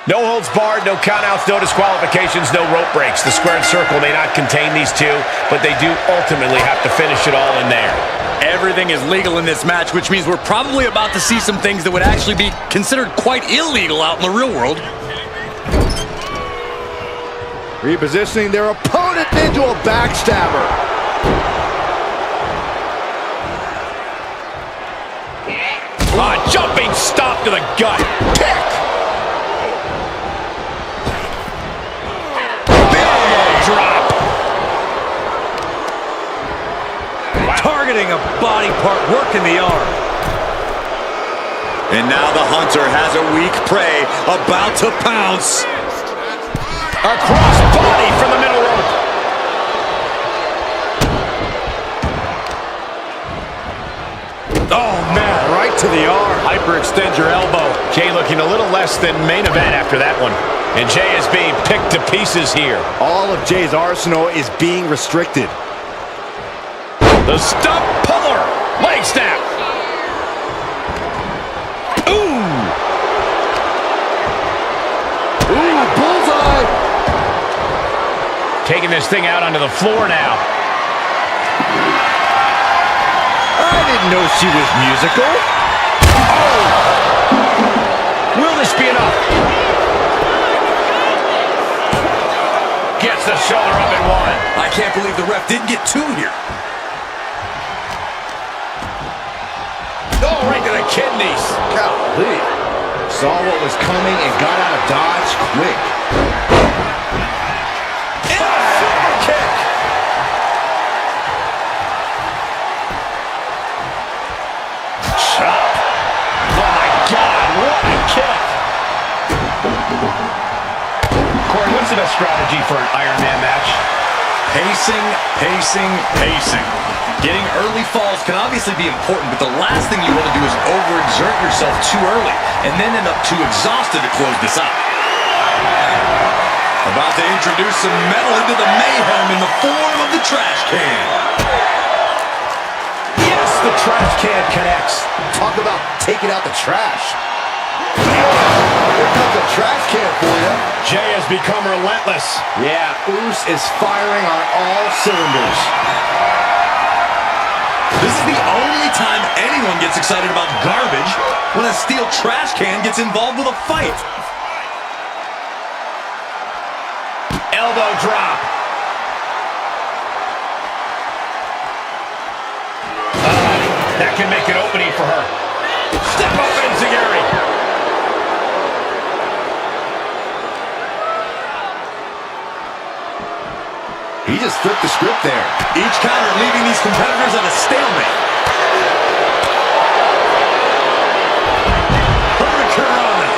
No holds barred, no countouts, no disqualifications, no rope breaks. The squared circle may not contain these two, but they do ultimately have to finish it all in there. Everything is legal in this match, which means we're probably about to see some things that would actually be considered quite illegal out in the real world. Repositioning their opponent into a backstabber. Jumping stop to the gut. Kick. Drop. Targeting a body part, working the arm. And now the hunter has a weak prey about to pounce. A cross body from the middle rope. Oh, man, right to the arm. Hyperextend your elbow. Jey looking a little less than main event after that one. And Jey is being picked to pieces here. All of Jey's arsenal is being restricted. The stump puller. Leg snap. Ooh. Ooh, bullseye. Taking this thing out onto the floor now. I didn't know she was musical. Oh. Will this be enough? Gets the shoulder up and one. I can't believe the ref didn't get two here. Oh, right to the kidneys. Golly. Saw what was coming and got out of dodge quick. Super kick. Chop. Oh, my God. What a kick. Corey, what's the best strategy for an Iron Man match? Pacing, pacing, pacing. Getting early falls can obviously be important, but the last thing you want to do is overexert yourself too early and then end up too exhausted to close this out. About to introduce some metal into the mayhem in the form of the trash can. Yes, the trash can connects. Talk about taking out the trash. Here comes a trash can for you. Jey has become relentless. Yeah, Uso is firing on all cylinders. This is the only time anyone gets excited about garbage, when a steel trash can gets involved with a fight. Elbow drop. That can make an opening for her. Step up, Enziguri. He just flipped the script there. Each counter leaving these competitors at a stalemate. Hurricane.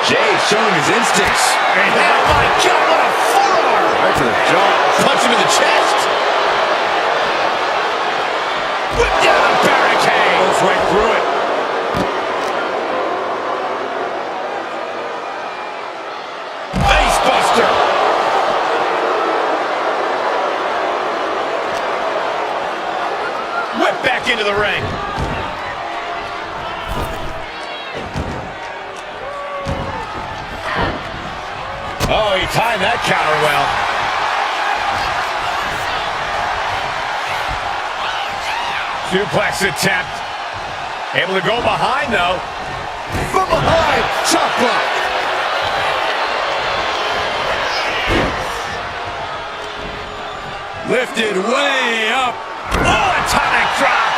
Jey showing his instincts. Oh my God, what a forearm! Right to the jaw. Punch him in the chest. Whip down a barricade. Goes right through it. Face buster. Whip back into the ring. Oh, he timed that counter well. Suplex attempt. Able to go behind, though. From behind, chop block. Lifted way up. Oh, atomic drop.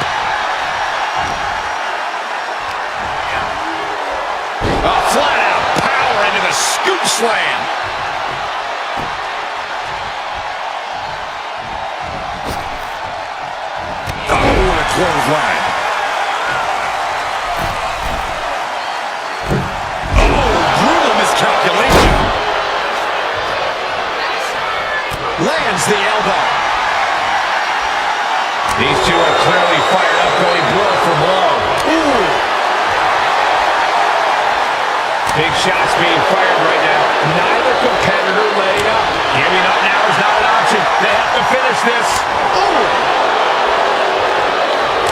A flat-out power into the scoop slam. Oh, what a clothesline. Oh, brutal miscalculation. Lands the elbow. These two are clearly fired up, going blow for blow. Ooh. Big shots being fired right now. Neither competitor laying up. Giving up now is not an option. They have to finish this. Ooh.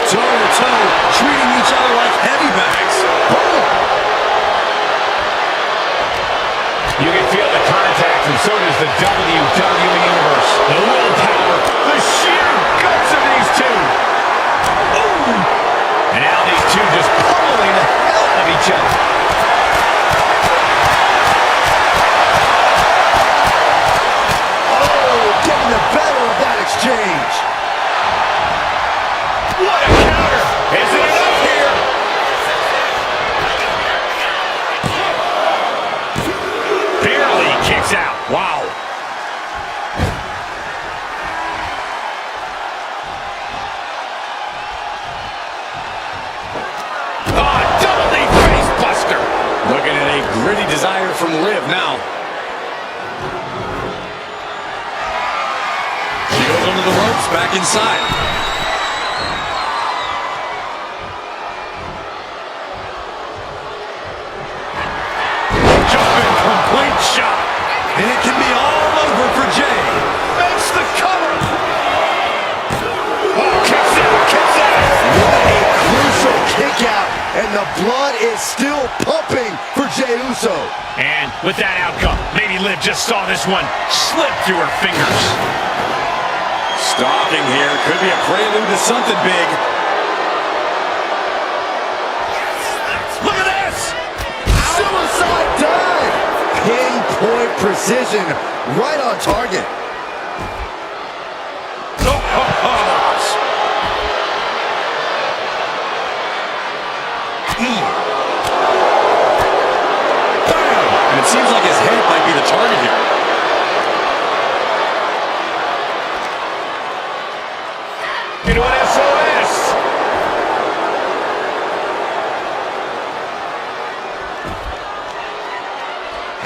Toe-to-toe, treating each other like heavy bags. Boom. so does the WWE Universe. The willpower, the sheer guts of these two. Ooh. And now these two just pummeling the hell out of each other. Oh, getting the better of that exchange. What a counter! Is it enough here? Barely kicks out. Wow. Oh, double knee face buster. Looking at a gritty desire from Liv now. She goes under the ropes, back inside. Complete shot. And it can be all over for Jey. Makes the cover. Oh, kicks out. What a crucial kick out. And the blood is still pumping for Jey Uso. And with that outcome, maybe Liv just saw this one slip through her fingers. Stalking here. Could be a prelude to something big. Look at this. Suicide dive. Pinpoint precision. Right on target. And it seems like his head might be the target here. Into an SOS.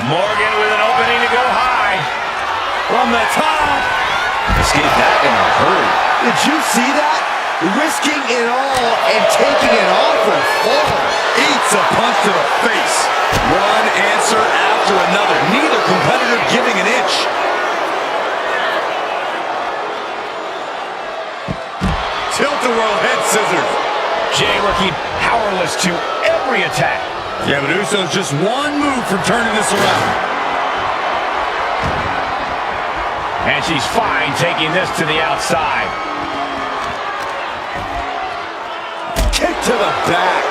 Morgan with an opening to go high. From the top. Escaped that in a hurry. Did you see that? Risking it all and taking an awful fall. Eats a punch to the face. One answer after another. Neither competitor giving an inch. Tilt-a-whirl head scissors. Jey looking powerless to every attack. Yeah, but Uso's just one move from turning this around. And she's fine taking this to the outside. Kick to the back.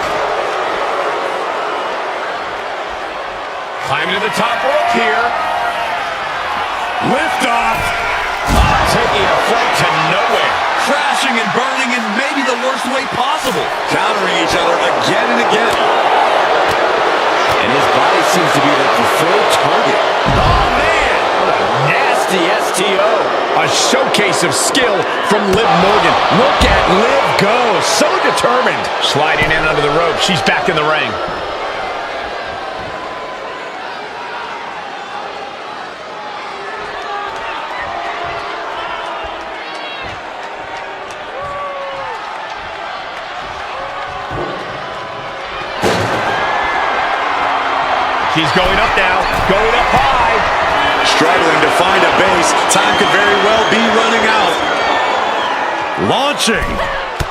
Climb to the top rope here. Lift off. Taking a flight to nowhere. Crashing and burning in maybe the worst way possible. Countering each other again and again. And his body seems to be the preferred target. Oh, man. What a nasty STO. A showcase of skill from Liv Morgan. Look at Liv go. So determined. Sliding in under the rope. She's back in the ring. She's going up now, going up high. Struggling to find a base. Time could very well be running out. Launching.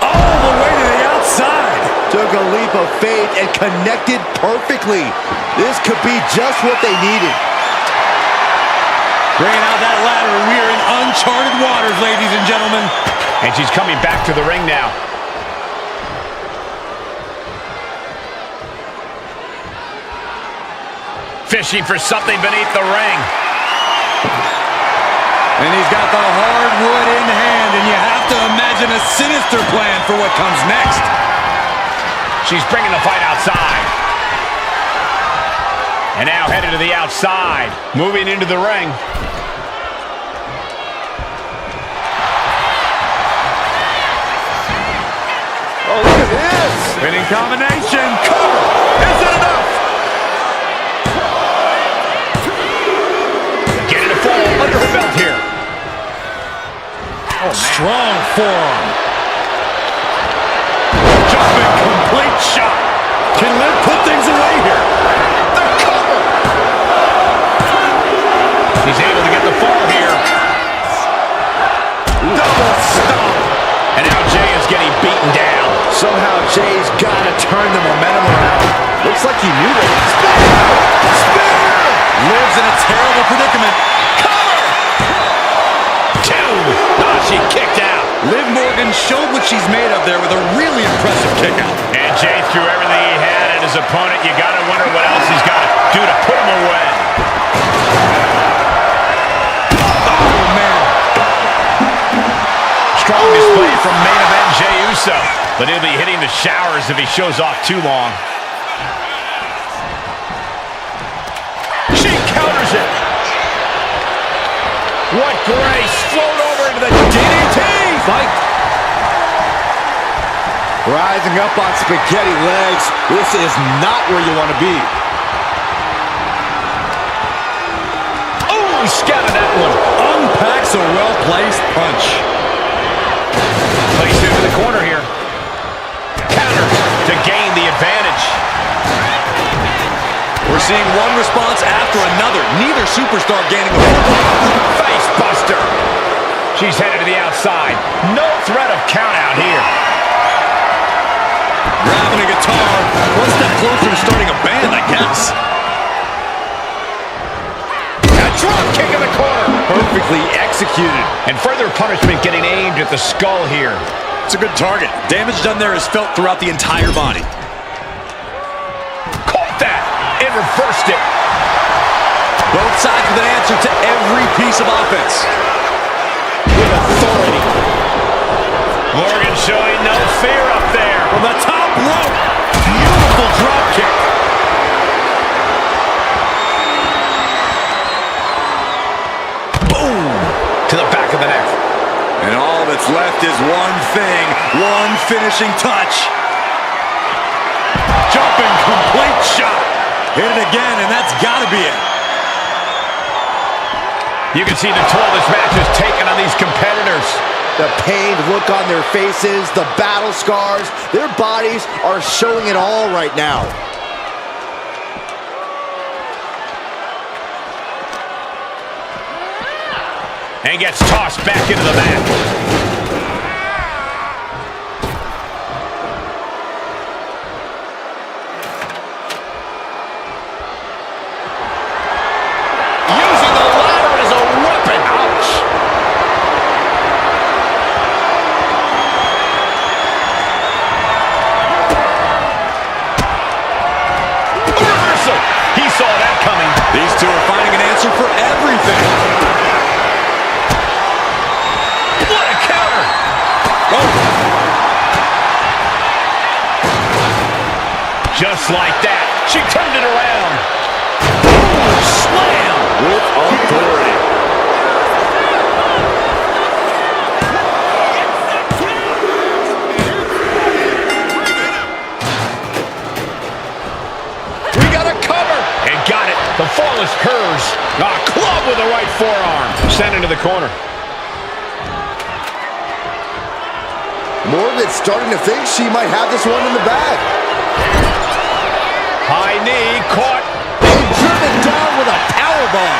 All the way to the outside. Took a leap of faith and connected perfectly. This could be just what they needed. Bringing out that ladder, and we are in uncharted waters, ladies and gentlemen. And she's coming back to the ring now. Fishing for something beneath the ring. And he's got the hardwood in hand, and you have to imagine a sinister plan for what comes next. She's bringing the fight outside. And now headed to the outside. Moving into the ring. Oh, look at this. Spinning combination. Cover. Is it enough? Getting a fall under her belt here. Oh, man. Strong forearm. Jumping complete shot. Can Liv put things away here? The cover. She's able to get the fall here. Double stop. And now Jey is getting beaten down. Somehow Jey's got to turn the momentum around. Looks like he knew that. Spear! Liv's in a terrible predicament. she kicked out. Liv Morgan showed what she's made of there with a really impressive kick out. And Jey threw everything he had at his opponent. You got to wonder what else he's got to do to put him away. Oh, man. Strong display from main event Jey Uso. But he'll be hitting the showers if he shows off too long. She counters it. What grace. Float over into the DDT. Fight. Rising up on spaghetti legs. This is not where you want to be. Oh, he scattered that one. Unpacks a well-placed punch. Placed into the corner here. Counters to gain the advantage. We're seeing one response after another. Neither superstar gaining a full Face buster. She's headed to the outside. No threat of count out here. grabbing a guitar. One step closer to starting a band, I guess. A drop kick in the corner. Perfectly executed. And further punishment getting aimed at the skull here. It's a good target. Damage done there is felt throughout the entire body. Caught that and reversed it. Both sides with an answer to every piece of offense. With authority. Morgan showing no fear up there. From the top rope. Beautiful drop kick. Boom! To the back of the neck. And all that's left is one thing. One finishing touch. Jumping complete shot. Hit it again, and that's got to be it. You can see the toll this match has taken on these competitors. The pained look on their faces, the battle scars, their bodies are showing it all right now. And gets tossed back into the mat. Using the ladder as a weapon. Ouch. Reversal. He saw that coming. These two are finding an answer for everything. What a counter. Oh. Just like that. She turned it around. Ooh, slam. With authority. We got a cover. And got it. The fall is hers. A club with the right forearm. Sent into the corner. Morgan's starting to think she might have this one in the bag. High knee caught. And driven down with a powerbomb.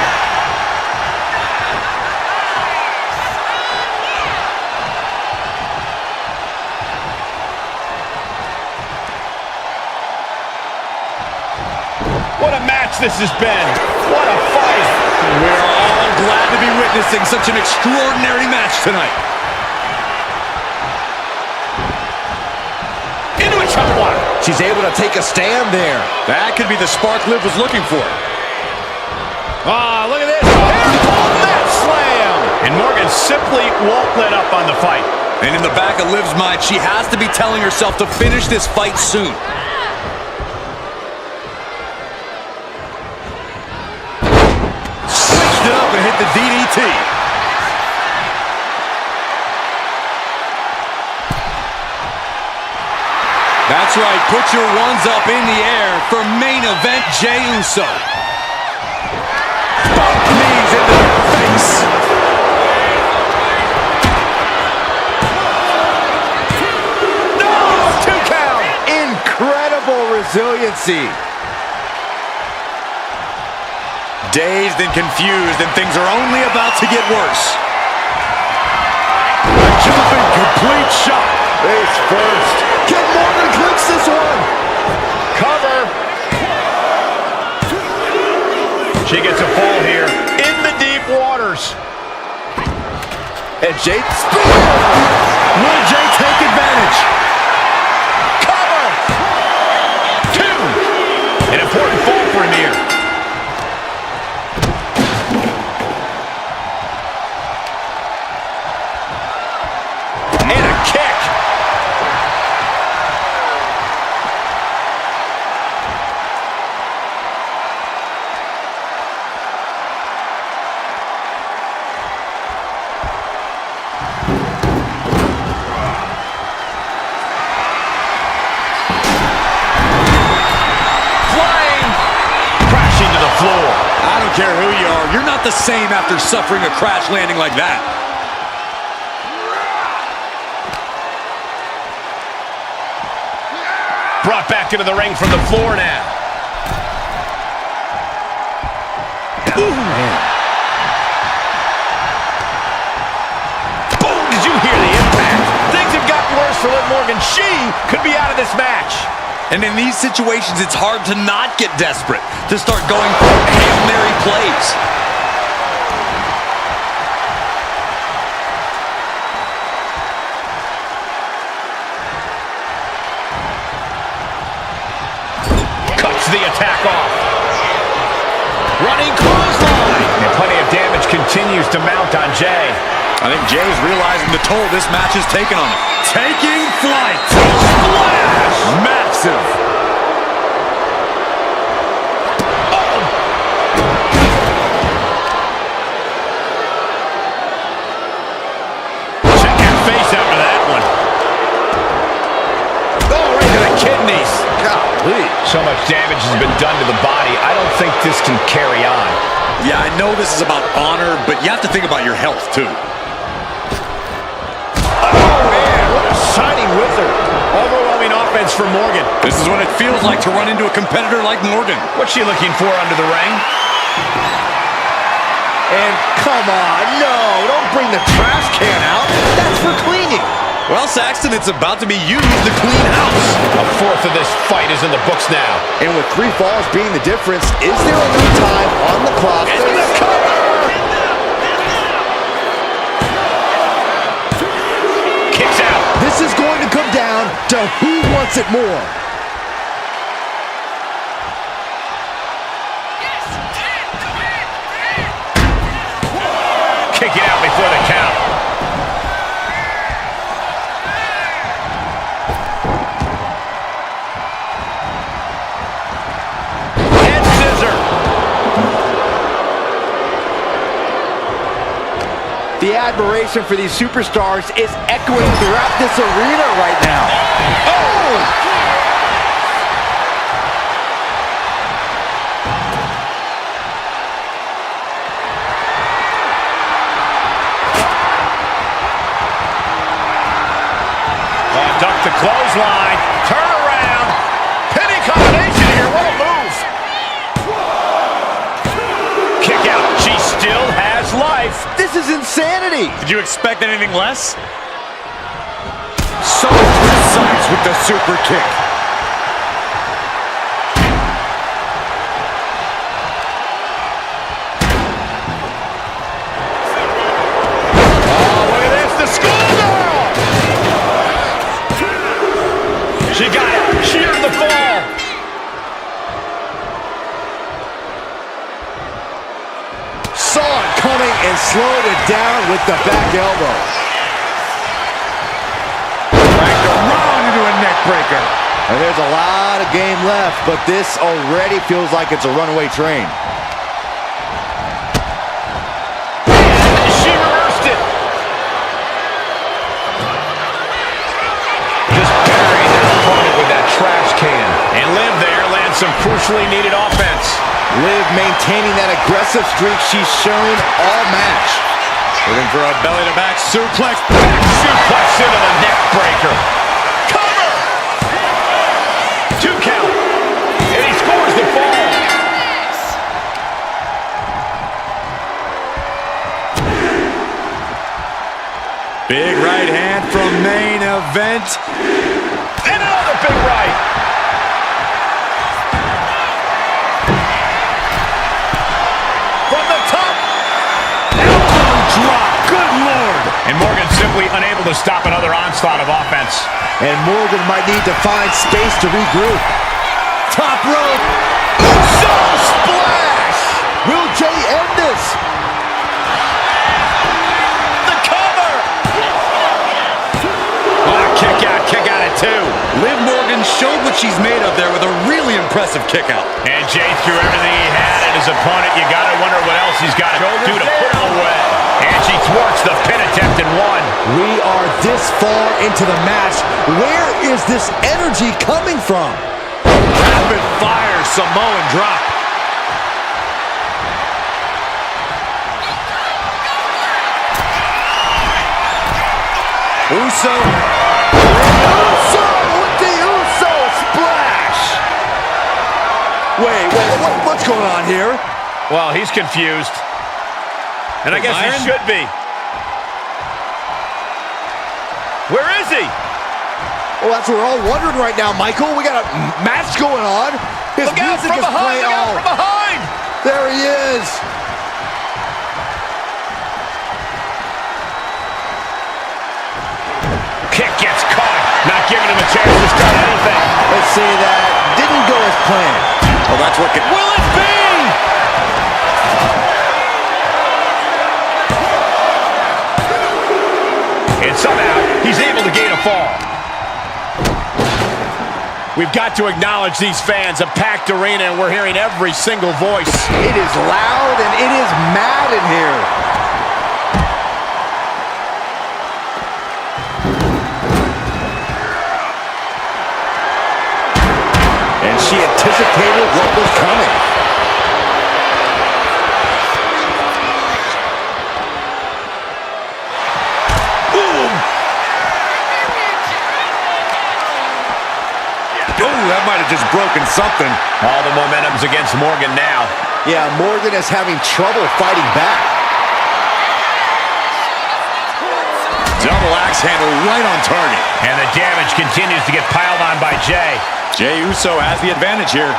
What a match this has been. What a fight. We're all glad to be witnessing such an extraordinary match tonight. Into a chop block. She's able to take a stand there. That could be the spark Liv was looking for. Ah, look at this. Airport mat slam. And Morgan simply won't let up on the fight. And in the back of Liv's mind, she has to be telling herself to finish this fight soon. Switched it up and hit the DDT. That's right, put your ones up in the air for main event Jey Uso. Both knees into their face. No! 2 count. Incredible resiliency. Dazed and confused, and things are only about to get worse. A jumping complete shot. Face first. Can Morgan clinch this one? Cover. She gets a fall here in the deep waters. And Jey, spear! Will Jey take advantage? Cover! 2! An important fall for him here. And a kick! I don't care who you are, you're not the same after suffering a crash landing like that. Brought back into the ring from the floor now. Ooh, man. Boom, did you hear the impact? Things have gotten worse for Liv Morgan. She could be out of this match. And in these situations, it's hard to not get desperate, to start going for Hail Mary plays. Cuts the attack off. Running clothesline. And plenty of damage continues to mount on Jey. I think Jey's realizing the toll this match has taken on him. Taking flight. Splash! Massive. Oh! Check your face after that one. Oh, right to the kidneys. Golly. So much damage has been done to the body. I don't think this can carry on. Yeah, I know this is about honor, but you have to think about your health, too. Shining wizard. Overwhelming offense for Morgan. This is what it feels like to run into a competitor like Morgan. What's she looking for under the ring? And come on, no, don't bring the trash can out. That's for cleaning. Well, Saxton, it's about to be used to clean house. A fourth of this fight is in the books now. And with 3 falls being the difference, is there enough time on the clock? Into the cover! Kicks out. This is going to come down to who wants it more. Kicking out before the count. Head scissor. The admiration for these superstars is echoing throughout this arena right now. Oh! Duck the clothesline. Turn around. Penny combination here. What a move. Kick out. She still has life. This is insanity. Did you expect anything less? So precise with the super kick. Oh, look at this. The schoolgirl. She got it. She earned the fall. Saw it coming and slowed it down with the back elbow. Dragged around into a neck breaker. And there's a lot of game left, but this already feels like it's a runaway train. She reversed it. Just burying their opponent with that trash can. And Liv there lands some crucially needed offense. Liv maintaining that aggressive streak she's shown all match. Looking for a belly-to-back suplex. Back suplex into the neck breaker. Cover! 2 count. And he scores the fall. Big right hand from main event. And another big right. From the top. Elbow drop. Good Lord. And simply unable to stop another onslaught of offense. And Morgan might need to find space to regroup. Top rope. Uso splash. Will Jey end this? The cover. Oh, kick out at 2. Liv Morgan showed what she's made of there with a really impressive kick out. And Jey threw everything he had at his opponent. You got to wonder what else he's got to do to put him away. And she thwarts the pin attempt and won. We are this far into the match. Where is this energy coming from? Rapid fire Samoan drop. Uso. Uso with the Uso splash. Wait, what's going on here? Well, he's confused. And I guess he should be. Where is he? Well, that's what we're all wondering right now, Michael. We got a match going on. His Look out music from is behind! playing. Look out from behind! There he is. Kick gets caught. Not giving him a chance to start anything. Let's see that. Didn't go as planned. Oh, that's what could... Will it be? And somehow, he's able to gain a fall. We've got to acknowledge these fans, a packed arena, and we're hearing every single voice. It is loud and it is mad in here. And she anticipated what was coming. That might have just broken something. All the momentum's against Morgan now. Yeah, Morgan is having trouble fighting back. Double axe handle right on target. And the damage continues to get piled on by Jey. Jey Uso has the advantage here.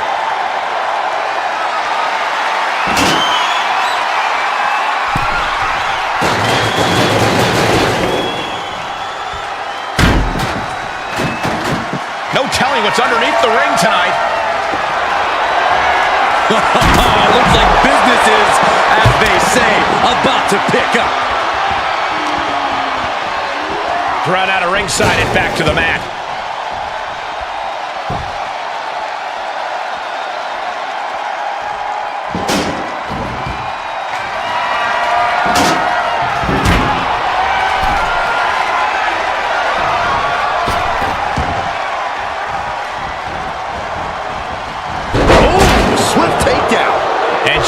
No telling what's underneath the ring tonight. Looks like business is, as they say, about to pick up. Thrown out of ringside and back to the mat.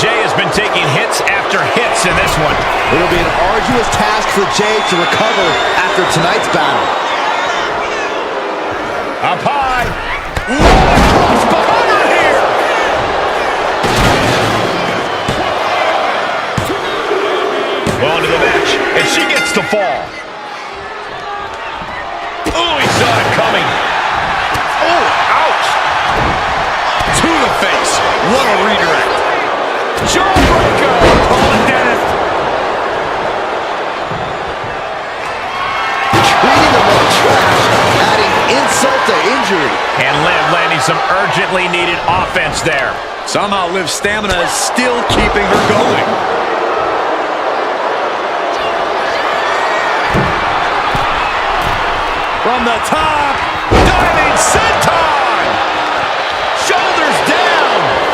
Jey has been taking hits after hits in this one. It'll be an arduous task for Jey to recover after tonight's battle. Up high. Cross behind her here. Well, into the match, and she gets the fall. Oh, he saw it coming. Oh, ouch. To the face. What a redirect. Jawbreaker! Call it dentist. Treating him like trash, adding insult to injury. And Liv landing some urgently needed offense there. Somehow Liv's stamina is still keeping her going. From the top, diving senton! Shoulders down!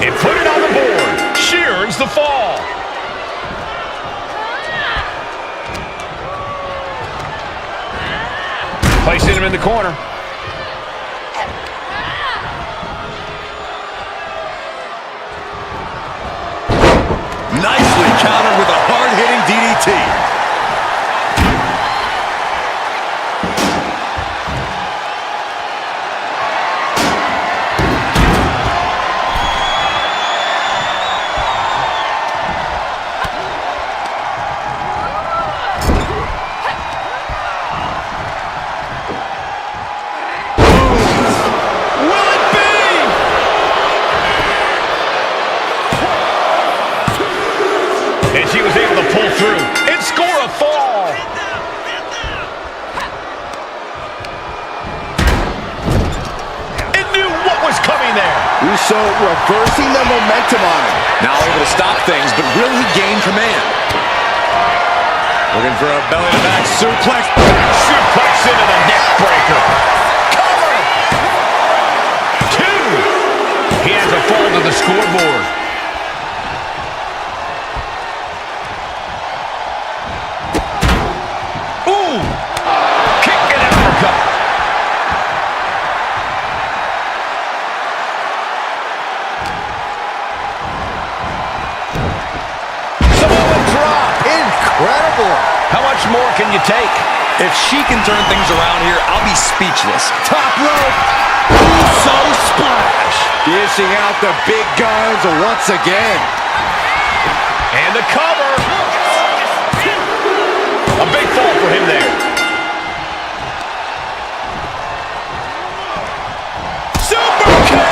And put it on the board. She earns the fall. Placing him in the corner. Nicely countered with a hard-hitting DDT. Uso reversing the momentum on him. Now able to stop things, but will he gain command? Looking for a belly-to-back suplex. Suplex into the neck breaker. Cover! 2. He has a fall to the scoreboard. Ooh! Kick and uppercut. Samoan drop. Incredible. How much more can you take? If she can turn things around here, I'll be speechless. Top rope. Uso splash. Dishing out the big guns once again. And the cover. A big fall for him there. Super kick.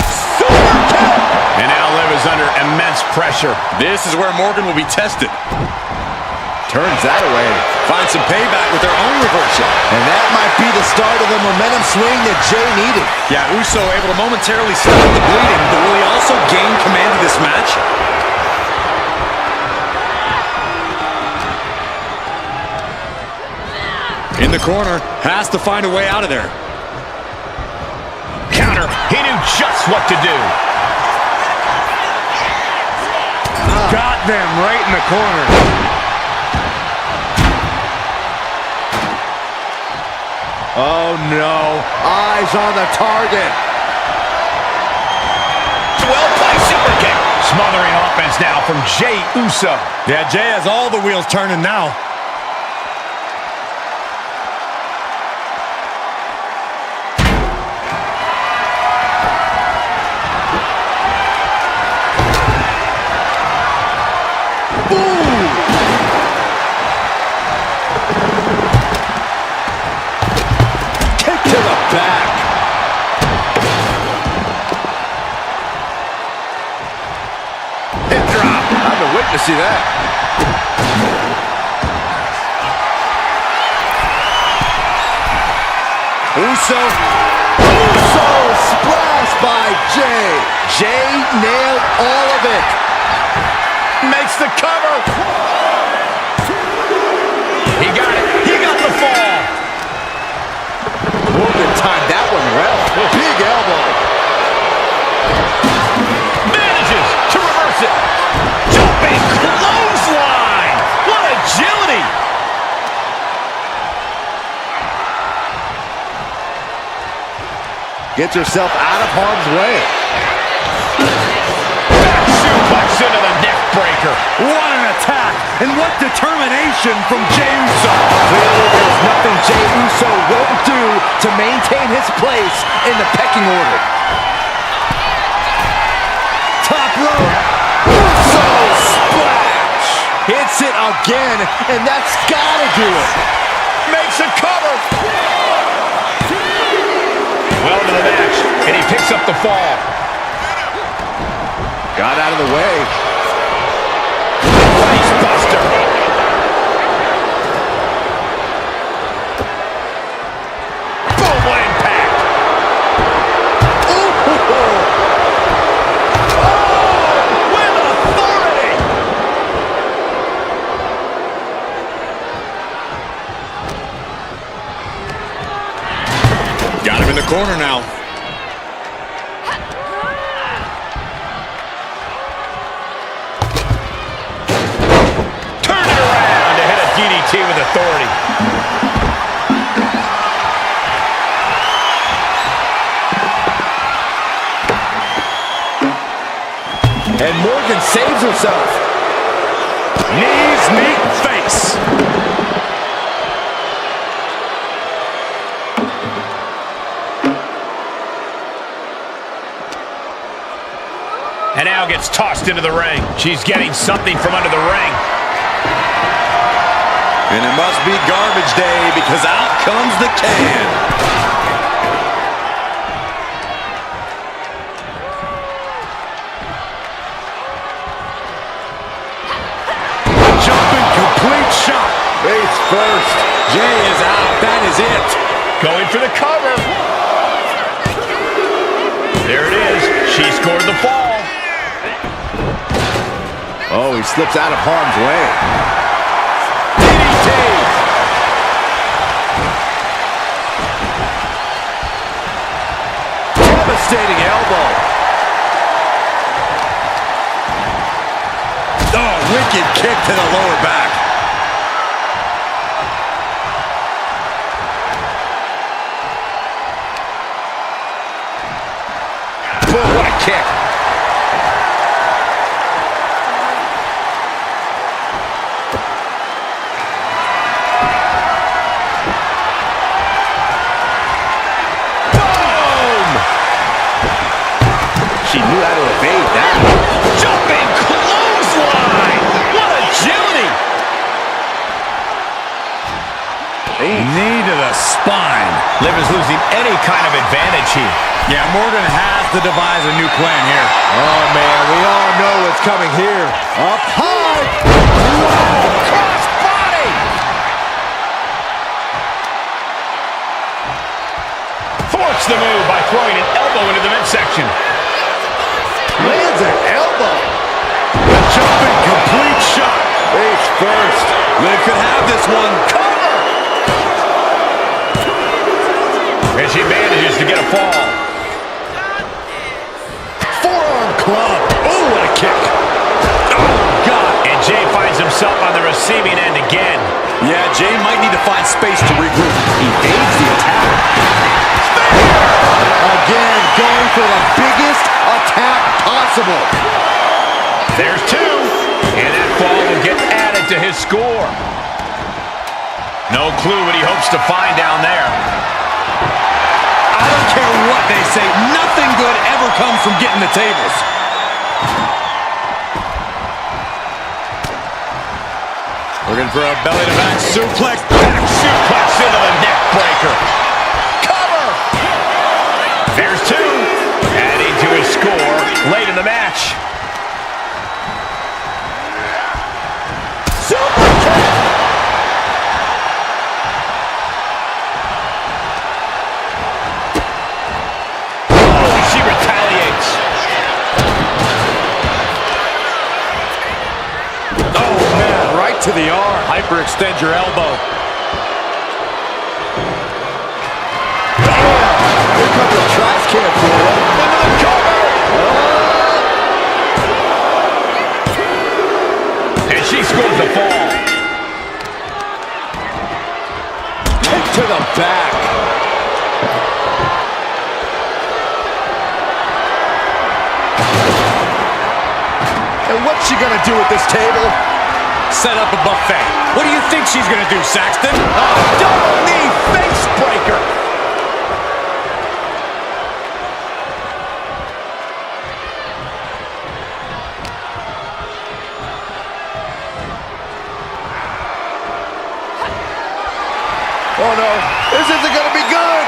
Super kick. And now Liv is under immense pressure. This is where Morgan will be tested. Turns that away. Find some payback with their own reversal. And that might be the start of the momentum swing that Jey needed. Yeah, Uso able to momentarily stop the bleeding, but will he also gain command of this match? In the corner, has to find a way out of there. Counter. He knew just what to do. Got them right in the corner. Oh no, eyes on the target. Well-placed super kick. Smothering offense now from Jey Uso. Yeah, Jey has all the wheels turning now. To see that. Uso splash by Jey. Jey nailed all of it. Makes the cover. He got it. He got the fall. Morgan timed that one well. Big elbow. Manages to reverse it. Jumping clothesline. What agility. Gets herself out of harm's way. Back suplex into the neck breaker. What an attack, and what determination from Jey Uso. Clearly there's nothing Jey Uso won't do to maintain his place in the pecking order. Top rope. Uso splash. Hits it again, and that's gotta do it. Makes a cover. Well into the match, and he picks up the fall. Got out of the way. Face buster. Boom, what impact. Ooh. Oh, with authority. Got him in the corner now. Turn it around to hit a DDT with authority. And Morgan saves herself. Knees meet face. And now gets tossed into the ring. She's getting something from under the ring. And it must be garbage day because out comes the can. Jumping complete shot. Face first. Jey is out. That is it. Going for the cover. There it is. She scored the fall. Oh, he slips out of harm's way. DDT! Devastating elbow. Oh, wicked kick to the lower back. Oh, what a kick. She knew how to evade that. Jumping clothesline! What agility! Knee to the spine. Liv is losing any kind of advantage here. Yeah, Morgan has to devise a new plan here. Oh, man, we all know what's coming here. Up high. Whoa, cross body. Thwarts the move by throwing an elbow into the midsection. Lands an elbow. The jumping complete shot. Face first. Liv could have this one. Cover. And she manages to get a fall. Forearm club. Oh, what a kick. Oh, God. And Jey finds himself on the receiving end again. Yeah, Jey might need to find space to regroup. He evades the attack. Again, going for the biggest attack possible. There's two. And that fall will get added to his score. No clue what he hopes to find down there. I don't care what they say. Nothing good ever comes from getting the tables. Looking for a belly-to-back suplex. Back suplex into the neck breaker. Cover! There's two. Adding to his score late in the match. Super kick! Oh, she retaliates. Oh, man, right to the arm. Hyperextend your elbow. Bam! Here comes the trash can for you. Into the cover! And she scores the fall. Kick to the back. And what's she gonna do at this table? Set up a buffet. What do you think she's gonna do, Saxton? Double knee face breaker. Oh no, this isn't gonna be good!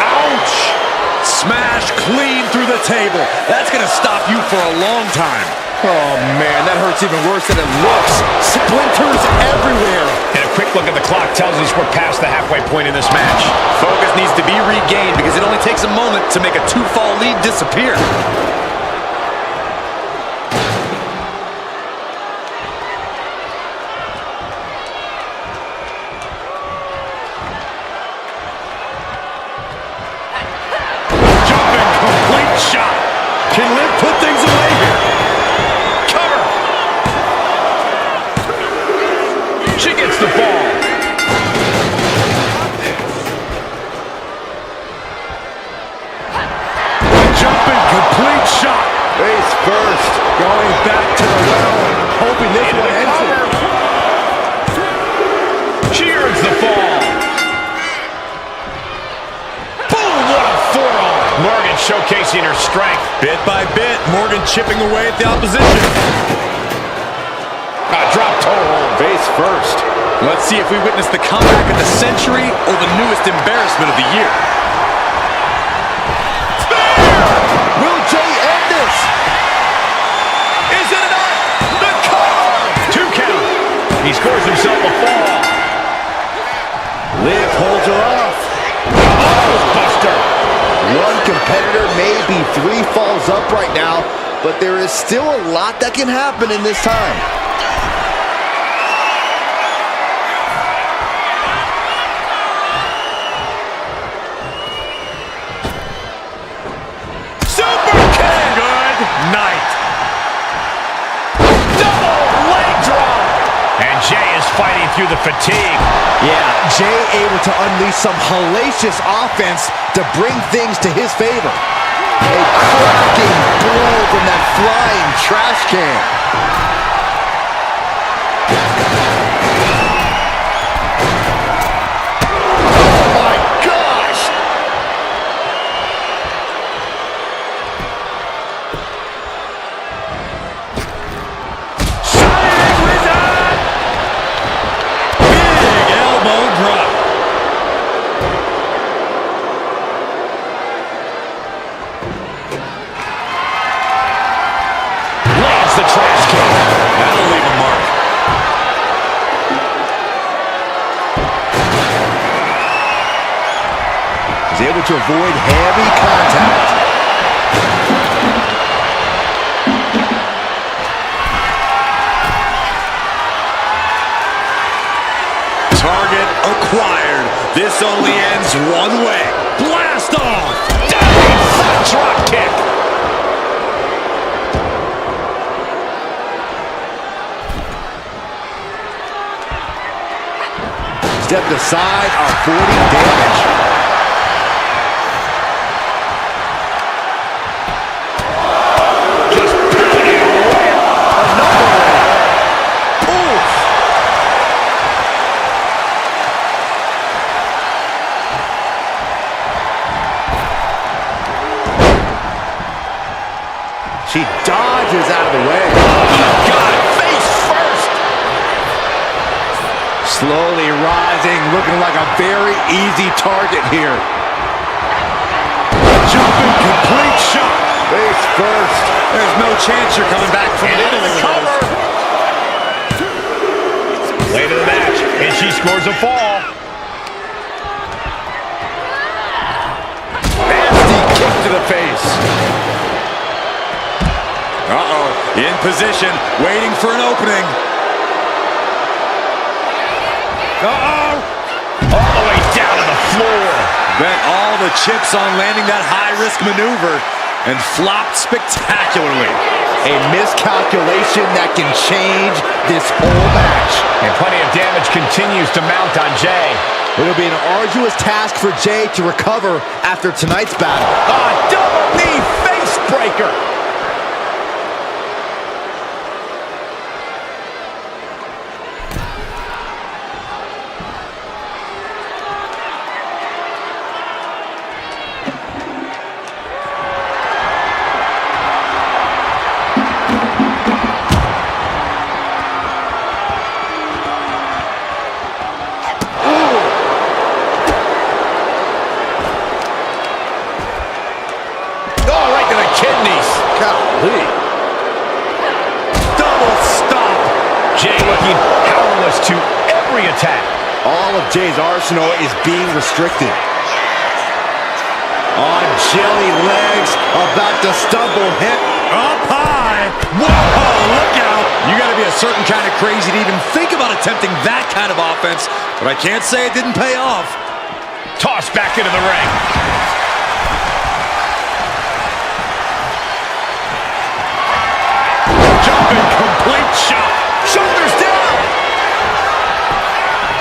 Ouch! Smash clean through the table. That's gonna stop you for a long time. Oh man, that hurts even worse than it looks. Splinters everywhere. And a quick look at the clock tells us we're past the halfway point in this match. Focus needs to be regained because it only takes a moment to make a two-fall lead disappear. Jumping complete shot. Can Liv put things away here? Cover. She gets the ball. Jumping complete shot. Face first. Going back to the well. Hoping this Into one the ends cover. it. She earns the fall. Boom, what a forearm. Morgan showcasing her strength. Bit by bit, Morgan chipping away at the opposition. Drop toe hold. Face first. Let's see if we witness the comeback of the century or the newest embarrassment of the year. Will Jey end this? Is it enough? The cover. 2 count. He scores himself a fall. Liv holds her off. Buster. One competitor may be 3 falls up right now, but there is still a lot that can happen in this time. Super kick! Good night. Double leg drop. And Jey is fighting through the fatigue. Yeah, Jey able to unleash some hellacious offense to bring things to his favor. A cracking blow from that flying trash can. Oh my gosh! Shining Wizard! Big elbow drop. Lands the trash can. That'll leave a mark. He's able to avoid heavy contact. Target acquired. This only ends one way. Blast off! Diving front drop kick. Stepped aside, avoiding damage. Just pounding away. Another one. Oof. She dodges out of the way. Got it. Face first. Slowly rising, looking like a very easy target here. Jumping complete shot. Face first. There's no chance you're coming back from And into the cover. Late in the match, and she scores a fall. Nasty kick to the face. Uh-oh. In position, waiting for an opening. Uh-oh. All the way down to the floor. Bet all the chips on landing that high-risk maneuver and flopped spectacularly. A miscalculation that can change this whole match. And plenty of damage continues to mount on Jey. It'll be an arduous task for Jey to recover after tonight's battle. Double knee face breaker. Kidneys. Golly. Double stop. Jey looking powerless to every attack. All of Jey's arsenal is being restricted. On jelly legs, about to stumble, hit Up high. Whoa, look out. You got to be a certain kind of crazy to even think about attempting that kind of offense, but I can't say it didn't pay off. Tossed back into the ring. Jumping complete shot. Shoulders down.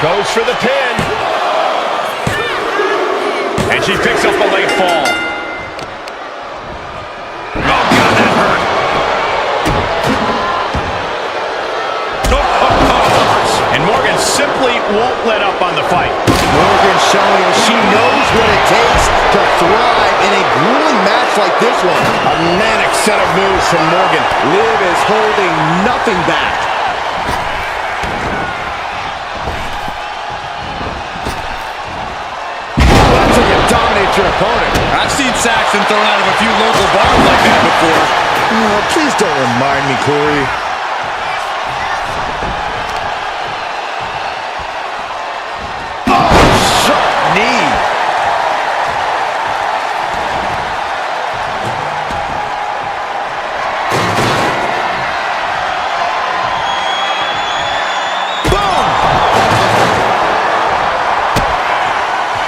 Goes for the pin. And she picks up a late fall. Oh, God, that hurt. And Morgan simply won't let up on the fight. Morgan showing she knows what it takes to thrive in a grueling match like this one. A manic set of moves from Morgan. Liv is holding nothing back. That's how you dominate your opponent. I've seen Saxton thrown out of a few local bars like that before. Oh, please don't remind me, Corey.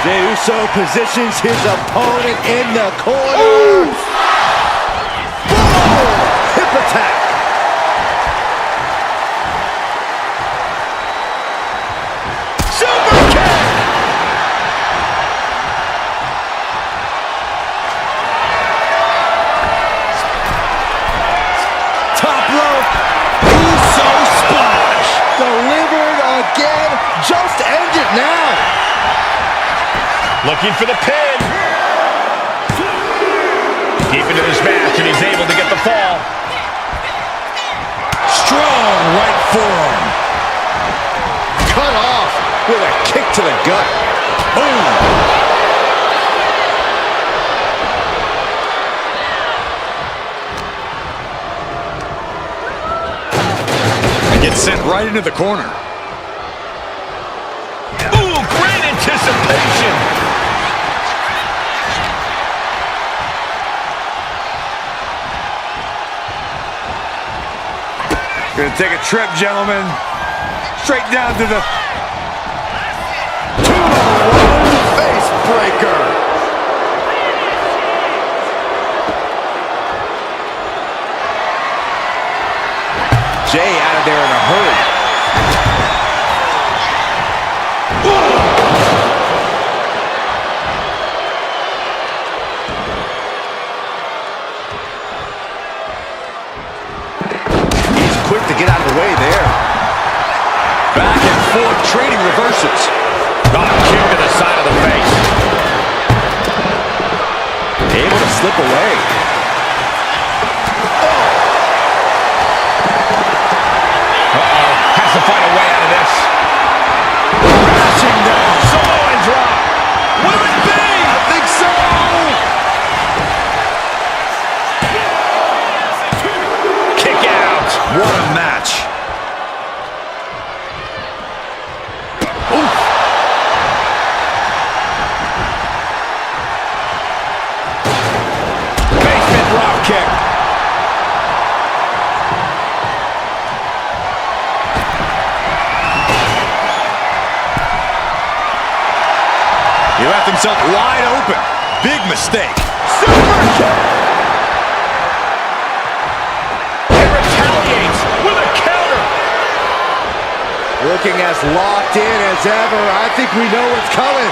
Jey Uso positions his opponent in the corner. Boom! Hip attack. Super kick! Top rope. Uso splash. Delivered again. Just end it now. Looking for the pin. Deep into this match, and he's able to get the fall. Strong right forearm. Cut off with a kick to the gut. Boom. And gets sent right into the corner. Ooh, great anticipation. Gonna take a trip, gentlemen. Straight down to the 2-1 face breaker. Jey out of there in a hurry. Quick to get out of the way there. Back and forth, trading reverses. Kick to the side of the face. Able to slip away. Has to find a way out of this. Crashing down. Samoan drop. Will it be? I think so. Kick out. What a match. Oof. Basement drop kick. He left himself wide open. Big mistake. Super kick. And retaliates with a counter. Looking as locked in as ever. I think we know what's coming.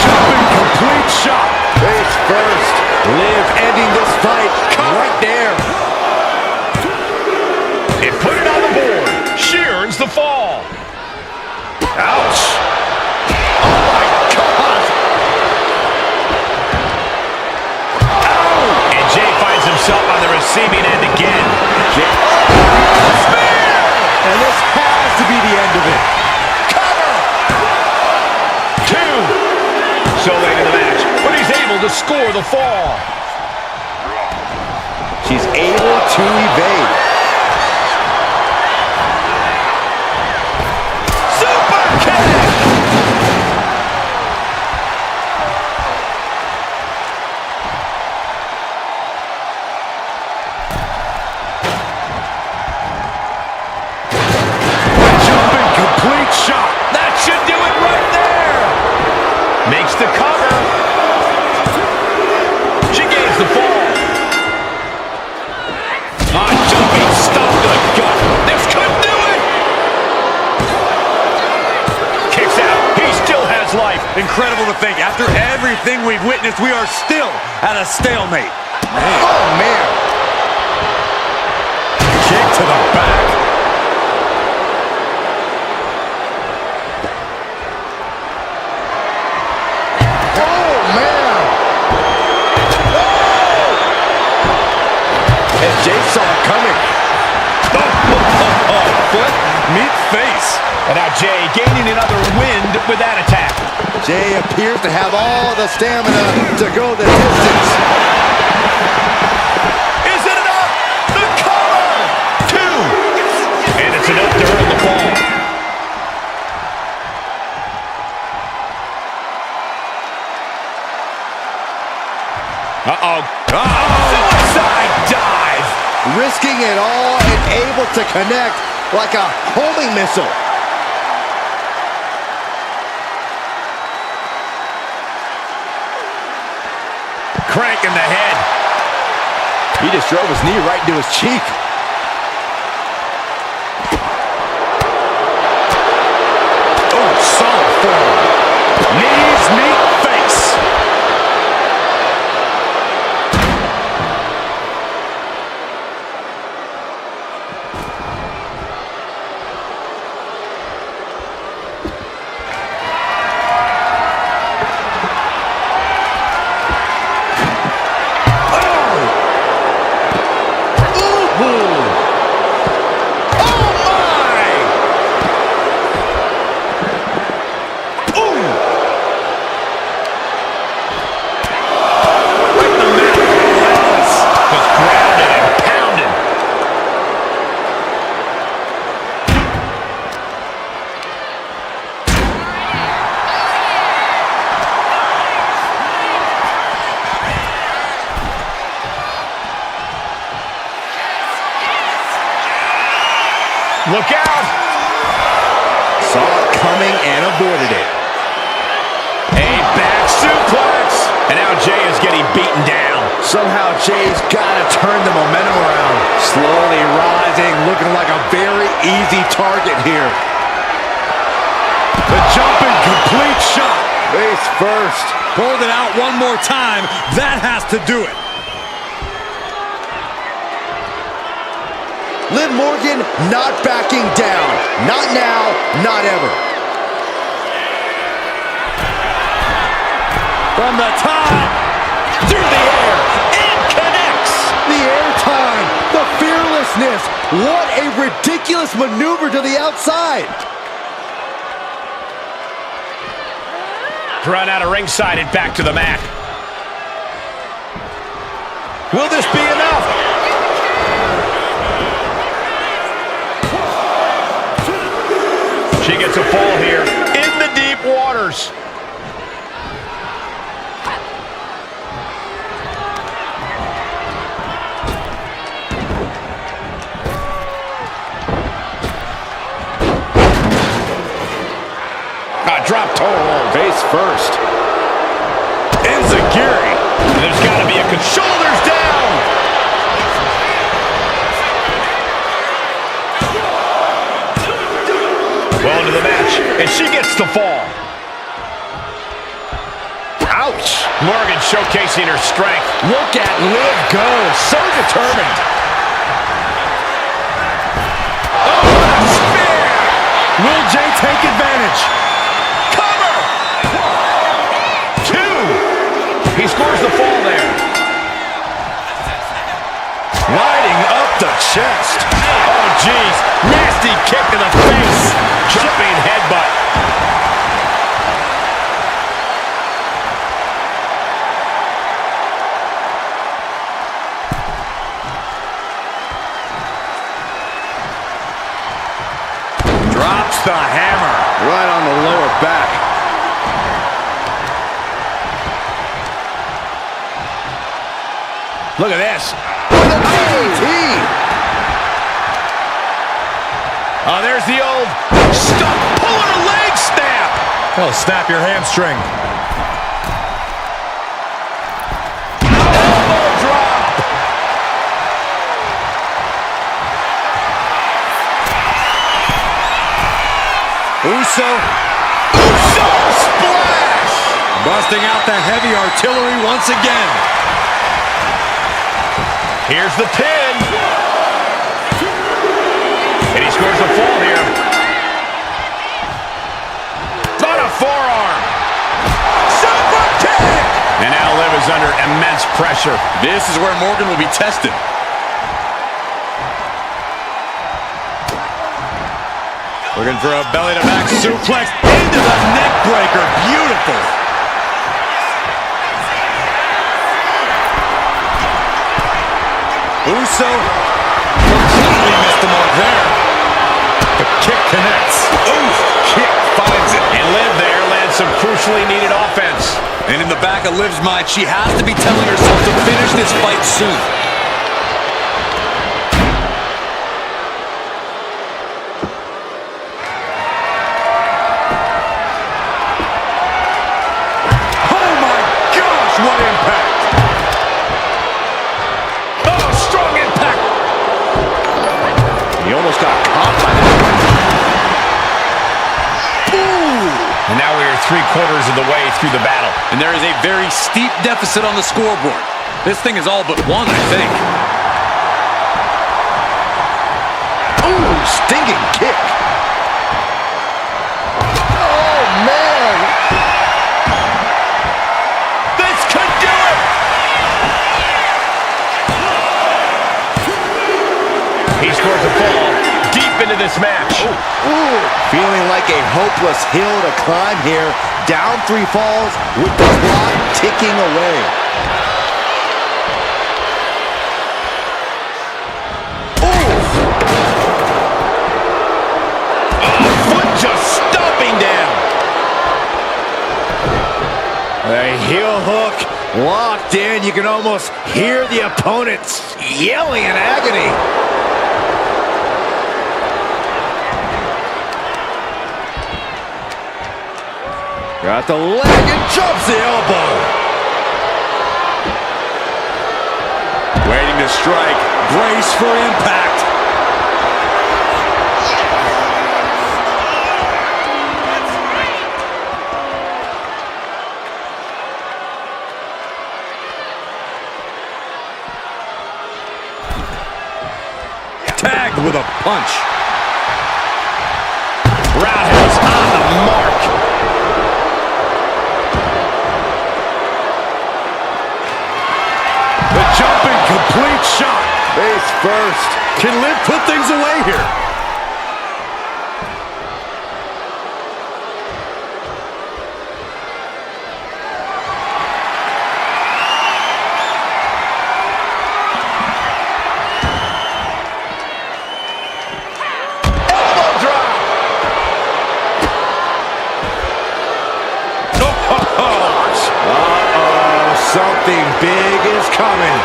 Jumping complete shot. Face first. Liv ending this fight right there. And put it on the board. She earns the fall. Ouch. Oh my God. Ow. And Jey finds himself on the receiving end again. Spear. And this has to be the end of it. Cover. 2. So late in the match, but he's able to score the fall. She's able to evade. Super kick. Jumping complete shot. That should do it right there. Makes the cover. She gains the fall. Jumping stomp to the gut. This could do it. Kicks out. He still has life. Incredible to think. After everything we've witnessed, we are still at a stalemate. Oh, man. Kick to the back. Oh, man. And Jey saw it coming. Foot meet face. And now Jey gaining another wind with that attack. Jey appears to have all the stamina to go the distance. Is it enough? The cover! 2. And it's enough to earn the fall. Suicide dive! Risking it all and able to connect like a homing missile. crank in the head. He just drove his knee right into his cheek. Oh, solid form. Knees meet face. Look out! Saw it coming and avoided it. A back suplex. And now Jey is getting beaten down. Somehow Jey's got to turn the momentum around. Slowly rising, looking like a very easy target here. The jumping complete shot. Face first. Hold it out one more time. That has to do it. Liv Morgan not backing down. Not now, not ever. From the top, through the air, and connects. The air time, the fearlessness. What a ridiculous maneuver to the outside. Run out of ringside and back to the mat. Will this be enough? She gets a fall here in the deep waters. Drop toe hold. Face first. Enziguri. There's got to be a shoulders down. Well into the match, and she gets the fall. Ouch! Morgan showcasing her strength. Look at Liv go. So determined. Oh, what a spear! Will Jey take advantage? Cover! 2. He scores the fall there. Lighting up the chest. Oh, jeez. Nasty kick to the face. Jumping headbutt. Drops the hammer. Right on the lower back. Look at this. The DDT. Oh, there's the old stop pulling a leg snap. Oh, snap your hamstring. Elbow drop. Uso Splash. busting out the heavy artillery once again. Here's the pin. And he scores a fall here. On a forearm. Super kick. And now Liv is under immense pressure. This is where Morgan will be tested. Looking for a belly-to-back suplex into the neck breaker. Beautiful. Uso completely missed the mark there. The kick connects. Oof, kick finds it. And Liv there lands some crucially needed offense. And in the back of Liv's mind, she has to be telling herself to finish this fight soon. Oh my gosh, what impact! He almost got caught by that. And now we are 3/4 of the way through the battle. And there is a very steep deficit on the scoreboard. This thing is all but won, I think. Ooh, stinging kick. Oh, man. This could do it! He scores a fall deep into this match. Ooh, feeling like a hopeless hill to climb here. Down 3 falls with the clock ticking away. A heel hook locked in. You can almost hear the opponents yelling in agony. Got the leg and jumps the elbow. Waiting to strike. Brace for impact. Tagged with a punch. Roundhouse on the mark. The jumping complete shot. Face first. Can Liv put things away here? Something big is coming.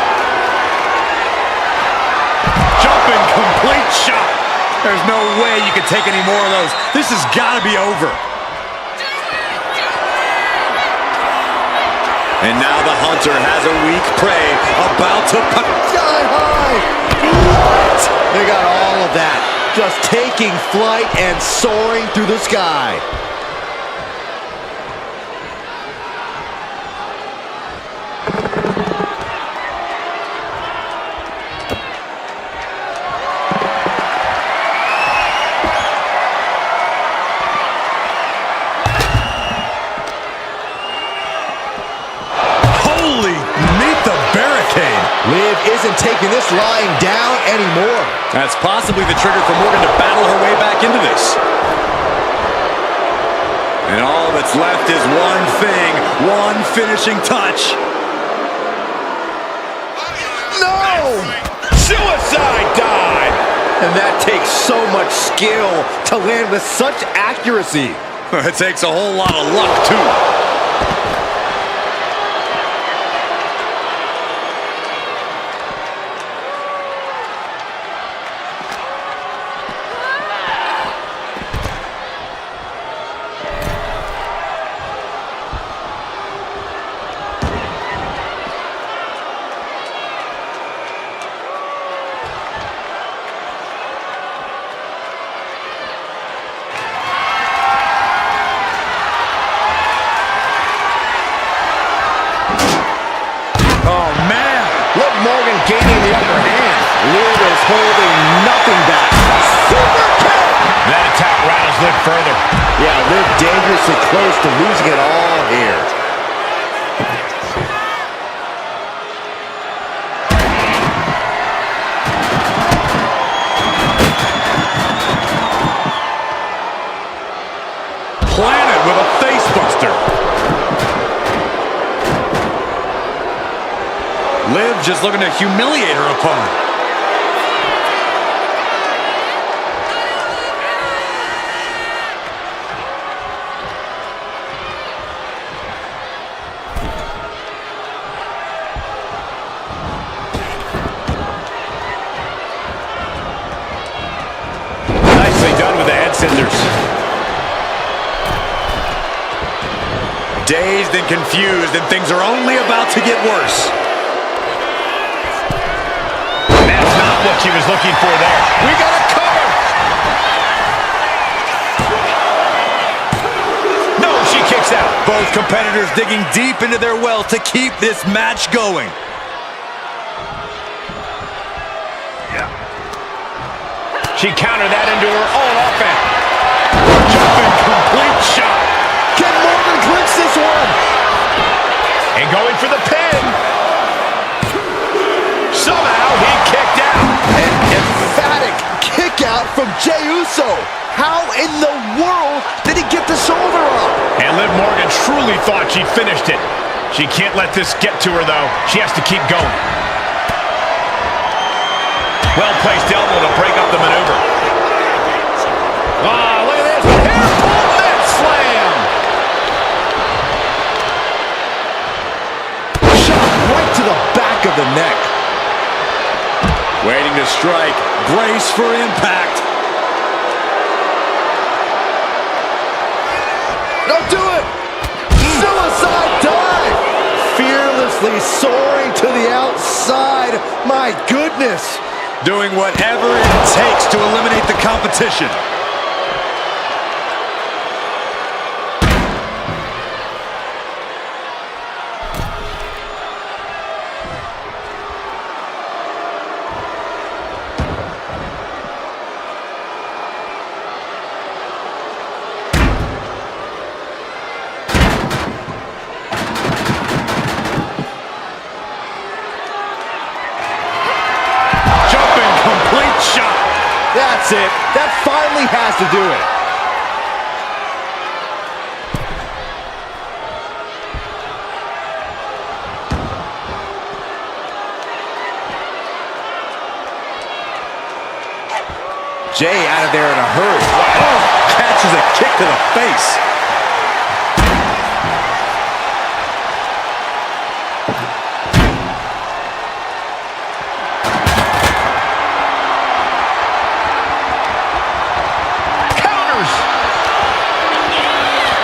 Jumping complete shot. There's no way you can take any more of those. This has got to be over. And now the hunter has a weak prey about to Sky high. What? They got all of that. Just taking flight and soaring through the sky. Liv isn't taking this lying down anymore. That's possibly the trigger for Morgan to battle her way back into this. And all that's left is one thing, one finishing touch. No! Suicide dive! And that takes so much skill to land with such accuracy. It takes a whole lot of luck, too. Morgan gaining the upper hand. Liv is holding nothing back. Super kick! That attack rattles Liv further. Yeah, Liv dangerously close to losing it all here. Planted with a face buster. Liv just looking to humiliate her opponent. Nicely done with the head scissors. Dazed and confused, and things are only about to get worse. That's not what she was looking for there. We got a cover. Both competitors digging deep into their well to keep this match going. She countered that into her own offense. Jumping complete shot. Can Morgan clinch this one? And going for the pin. Somehow he kicked out. An emphatic kick out from Jey Uso. How in the world did he get the shoulder up? And Liv Morgan truly thought she'd finished it. She can't let this get to her, though. She has to keep going. Well-placed elbow to break up the maneuver. Ah, look at this. Hair pull net slam. Shot right to the back of the neck. Waiting to strike. Brace for impact. Don't do it! Suicide dive! Fearlessly soaring to the outside. My goodness! Doing whatever it takes to eliminate the competition. That's it. That finally has to do it. Jey out of there in a hurry. Oh, catches a kick to the face.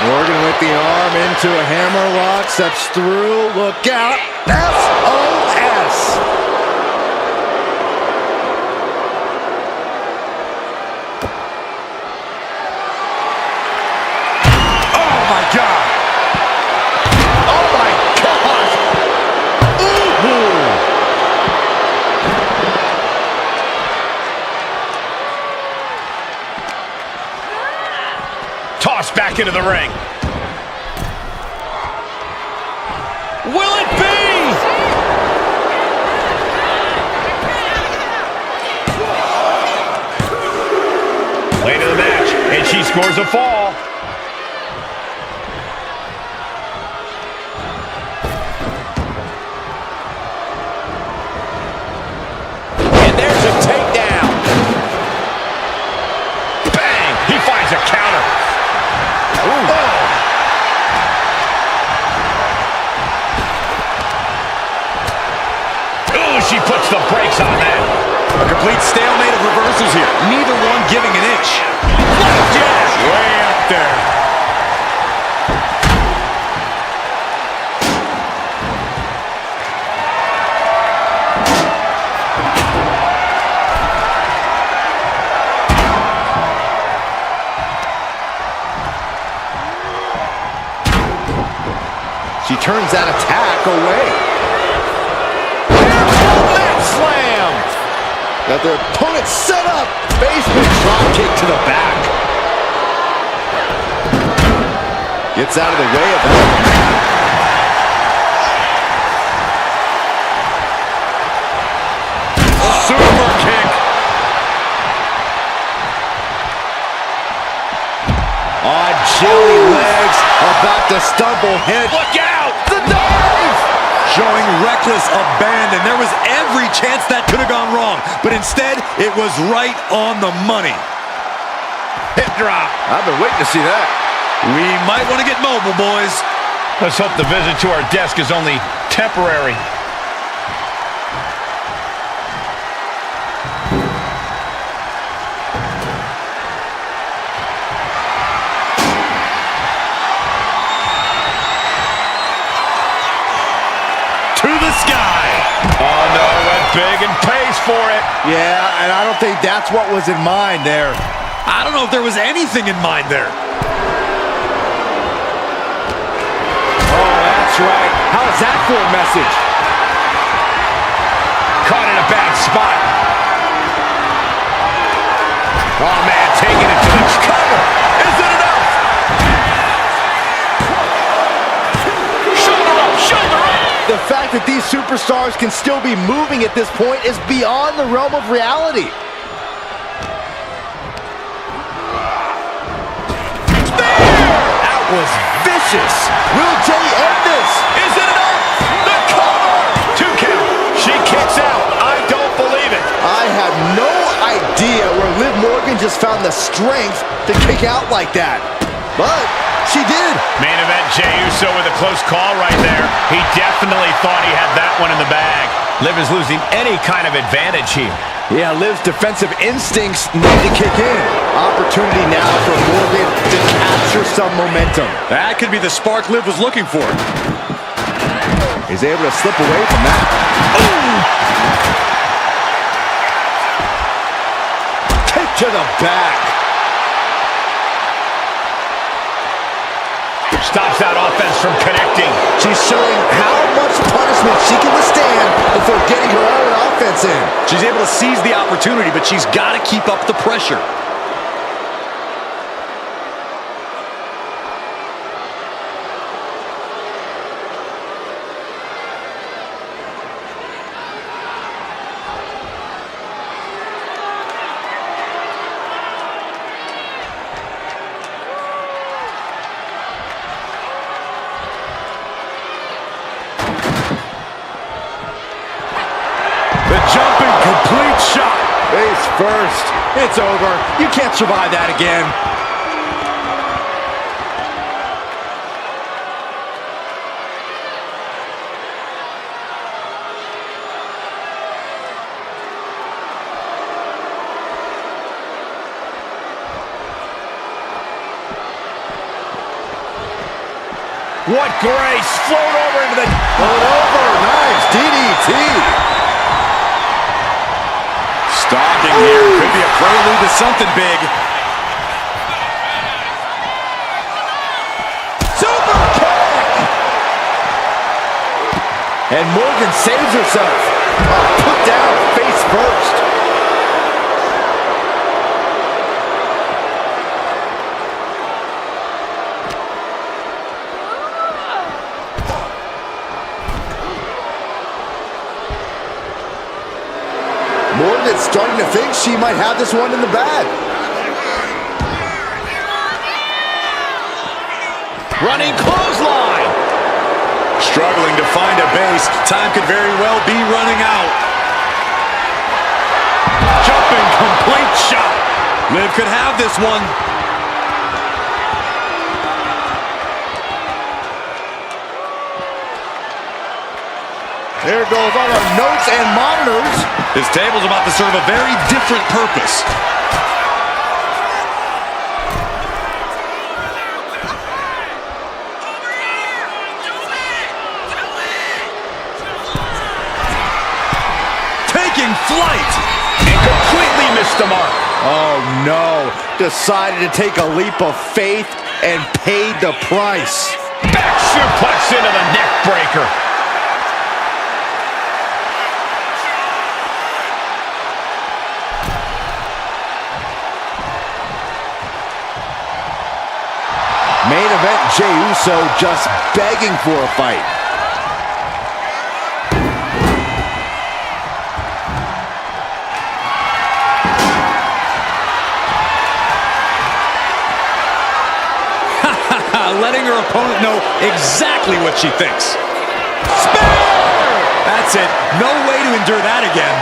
Morgan with the arm into a hammerlock, steps through, look out, SOS! Oh my God! Oh my gosh! Ooh! Tossed back into the ring. Will it be? Late in the match, and she scores a fall. And there's a takedown. Bang! He finds a counter. Ooh. Oh. She puts the brakes on that. A complete stalemate of reversals here. Neither one giving an inch. Flapjack! Way up there. She turns that attack away. Slam! Got their opponent set up. Basement drop kick to the back. Gets out of the way of that. Super kick. On chilly legs, about to stumble head. Look out! The dive! Showing reckless abandon. There was every chance that could have gone wrong, but instead, it was right on the money. Hip drop. I've been waiting to see that. We might want to get mobile, boys. Let's hope the visit to our desk is only temporary. To the sky. Oh no, went big and pays for it. Yeah, and I don't think that's what was in mind there. I don't know if there was anything in mind there. That's right. How's that for a message? Caught in a bad spot. Oh, man, taking it to the cover. Is it enough? Shoulder up, shoulder up. The fact that these superstars can still be moving at this point is beyond the realm of reality. That was vicious. Will Jey end this? Is it enough? The cover. 2 count. She kicks out. I don't believe it. I have no idea where Liv Morgan just found the strength to kick out like that. But she did. Main event, Jey Uso with a close call right there. He definitely thought he had that one in the bag. Liv is losing any kind of advantage here. Yeah, Liv's defensive instincts need to kick in. Opportunity now for Morgan to capture some momentum. That could be the spark Liv was looking for. He's able to slip away from that. Ooh! Kick to the back. Stops that offense from connecting. She's showing how much punishment she can withstand before getting her own offense in. She's able to seize the opportunity, but she's got to keep up the pressure. The jumping complete shot. Face first. It's over. You can't survive that again. What grace. Float over into the... Float over. Nice. DDT. Stalking here. Could be a prelude to something big. Super kick! And Morgan saves herself. Put down face first. Morgan's starting to think she might have this one in the bag. Running clothesline. Struggling to find a base. Time could very well be running out. Jumping complete shot. Liv could have this one. There goes all our notes and monitors. This table's about to serve a very different purpose. Taking flight. And completely missed the mark. Oh no. Decided to take a leap of faith and paid the price. Back suplex into the neck breaker. Main event, Jey Uso just begging for a fight. Letting her opponent know exactly what she thinks. Spear! That's it. No way to endure that again.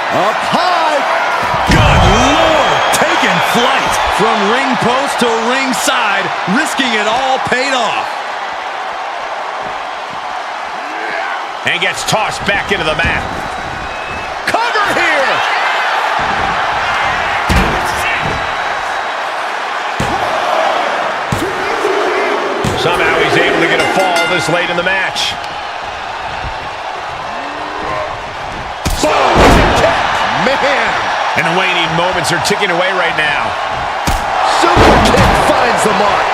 Up high. Good Lord! Taking flight from ring post to ringside, risking it all paid off. And gets tossed back into the mat. Cover here! Somehow he's able to get a fall this late in the match. Man! And the waning moments are ticking away right now. Super kick finds the mark.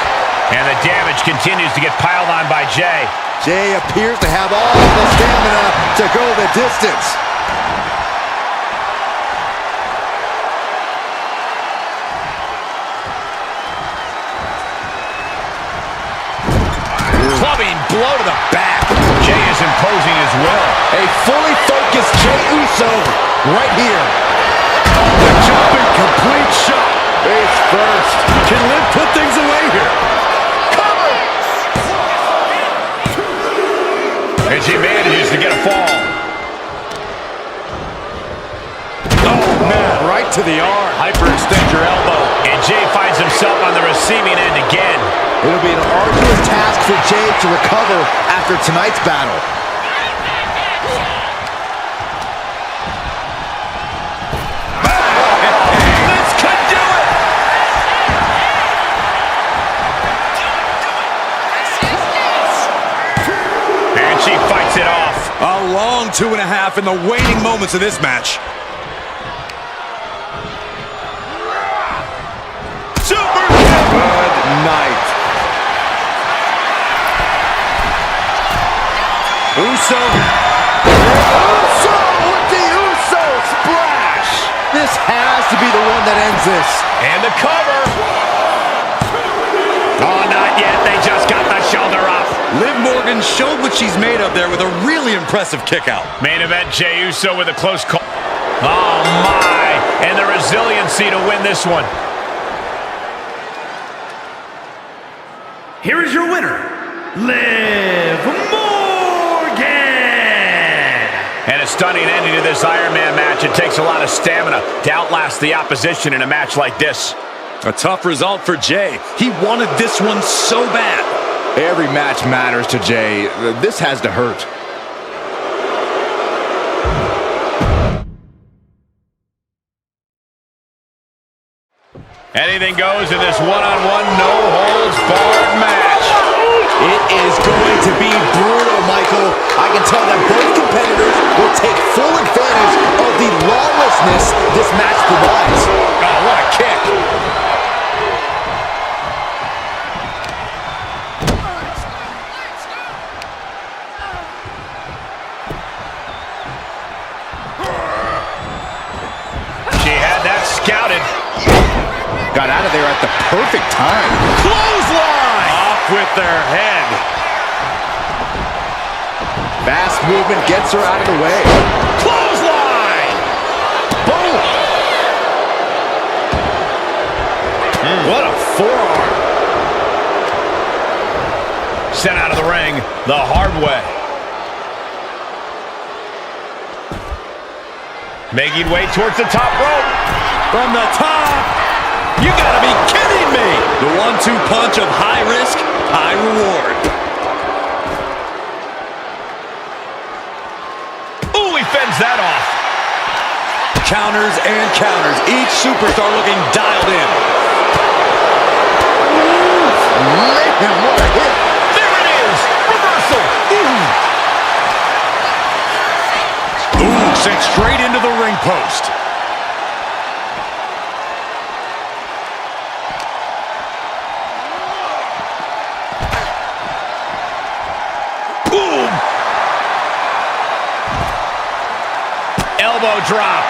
And the damage continues to get piled on by Jey. Jey appears to have all the stamina to go the distance. Clubbing blow to the back. Jey is imposing his will. A fully focused Jey Uso right here. The jumping complete shot. Face first. Can Liv put things away here? Cover! And she manages to get a fall. Oh, man, right to the arm. Hyperextend your elbow. And Jey finds himself on the receiving end again. It'll be an arduous task for Jey to recover after tonight's battle. This could do it! And she fights it off. A long 2.5 in the waning moments of this match. Super kick! Good night. Uso. Uso with the Uso splash. This has to be the one that ends this. And the cover. Oh, not yet. They just got the shoulder up. Liv Morgan showed what she's made of there with a really impressive kick out. Main event, Jey Uso with a close call. Oh, my. And the resiliency to win this one. Here is your winner, Liv Morgan! And a stunning ending to this Iron Man match. It takes a lot of stamina to outlast the opposition in a match like this. A tough result for Jey. He wanted this one so bad. Every match matters to Jey. This has to hurt. Anything goes in this one-on-one, no-holds-barred match. It is going to be brutal, Michael. I can tell that both competitors will take full advantage of the lawlessness this match provides. Oh, what a kick. She had that scouted. Got out of there at the perfect time. Clothesline! Off with their head. Fast movement gets her out of the way. Clothesline! Boom! What a forearm. Sent out of the ring the hard way. Making way towards the top rope. From the top. You gotta be kidding me! The 1-2 punch of high risk, high reward. Ooh, he fends that off. Counters and counters. Each superstar looking dialed in. Man, what a hit. There it is! Reversal! Ooh, sent straight into the ring post. Boom! Elbow drop.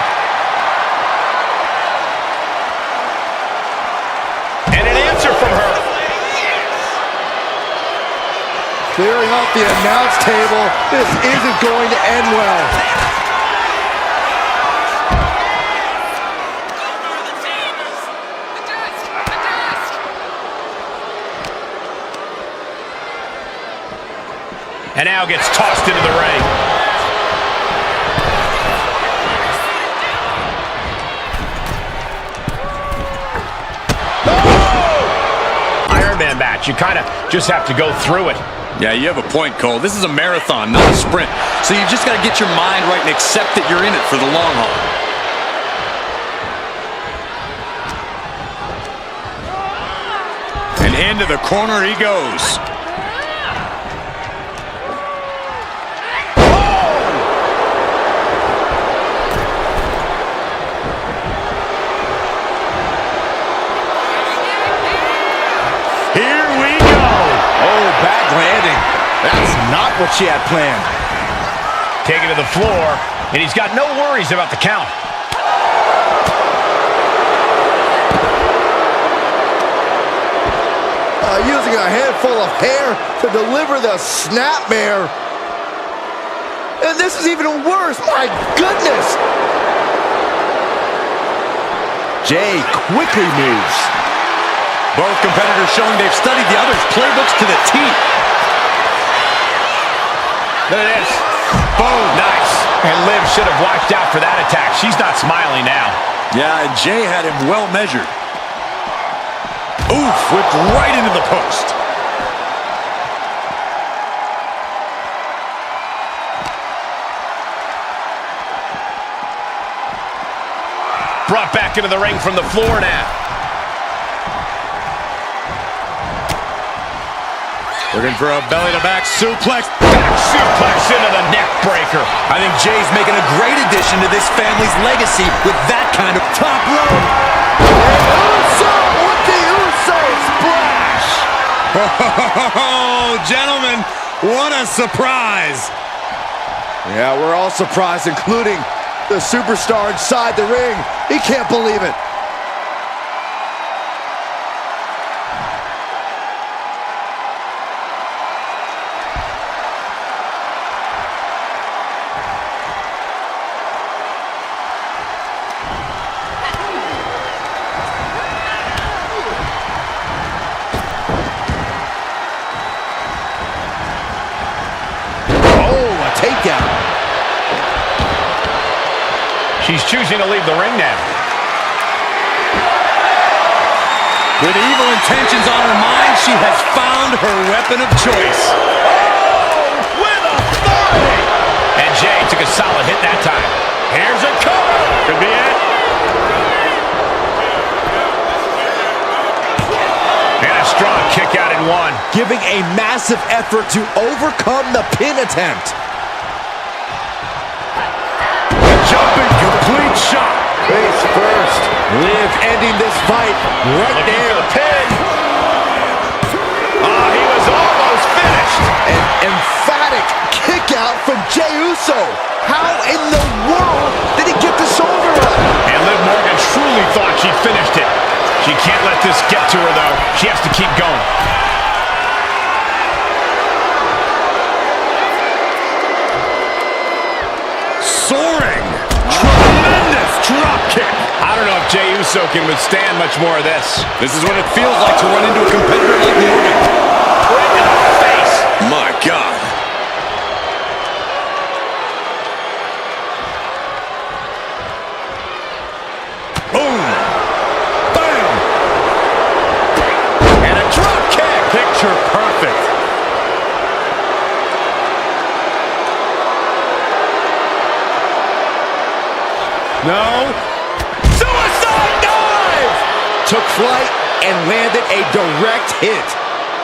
And an answer from her. Clearing off the announce table. This isn't going to end well. And now gets tossed into the ring. Oh! Iron Man match. You kind of just have to go through it. Yeah, you have a point, Cole. This is a marathon, not a sprint. So you just got to get your mind right and accept that you're in it for the long haul. And into the corner he goes. That's not what she had planned. Taken to the floor, and he's got no worries about the count. Using a handful of hair to deliver the snapmare. And this is even worse. My goodness. Jey quickly moves. Both competitors showing they've studied the other's playbooks to the T. Look at this. Boom. Nice. And Liv should have watched out for that attack. She's not smiling now. Yeah, and Jey had him well measured. Oof, whipped right into the post. Brought back into the ring from the floor now. Looking for a belly-to-back suplex. Back suplex into the neck breaker. I think Jey's making a great addition to this family's legacy with that kind of top rope. Uso with the Uso splash. Oh, gentlemen, what a surprise. Yeah, we're all surprised, including the superstar inside the ring. He can't believe it. Takedown. She's choosing to leave the ring now. With evil intentions on her mind, she has found her weapon of choice. Oh, with authority! And Jey took a solid hit that time. Here's a cover. Could be it. And a strong kick out in one. Giving a massive effort to overcome the pin attempt. Jumping complete shot. Face first. Liv ending this fight right Looking there. for the pin. Oh, he was almost finished. An emphatic kick out from Jey Uso. How in the world did he get the shoulder up? And Liv Morgan truly thought she'd finished it. She can't let this get to her, though. She has to keep going. Soaring. Tremendous drop kick. I don't know if Jey Uso can withstand much more of this. This is what it feels like to run into a competitor like Morgan. Right in the face. My God. Boom. Bang. And a drop kick. Picture perfect. No. Suicide dive! Took flight and landed a direct hit.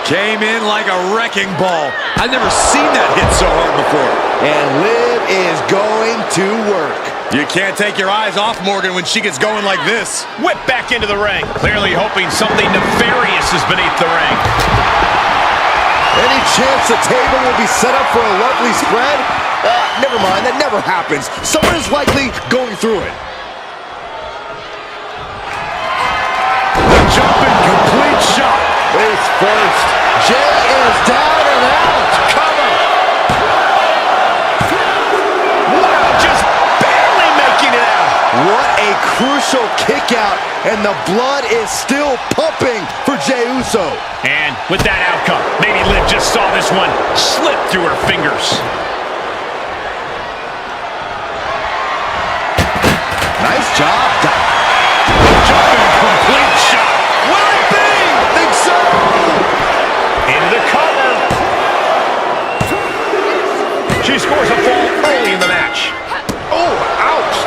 Came in like a wrecking ball. I've never seen that hit so hard before. And Liv is going to work. You can't take your eyes off Morgan when she gets going like this. Whip back into the ring. Clearly hoping something nefarious is beneath the ring. Any chance the table will be set up for a lovely spread? Never mind, that never happens. Someone is likely going through it. The jumping complete shot. Face first. Jey is down and out. Cover. Wow, just barely making it out. What a crucial kick out, and the blood is still pumping for Jey Uso. And with that outcome, maybe Liv just saw this one slip through her fingers. Nice job. Jumping complete shot. Will it be? I think so. Into the cover. She scores a fall early in the match. Oh, ouch.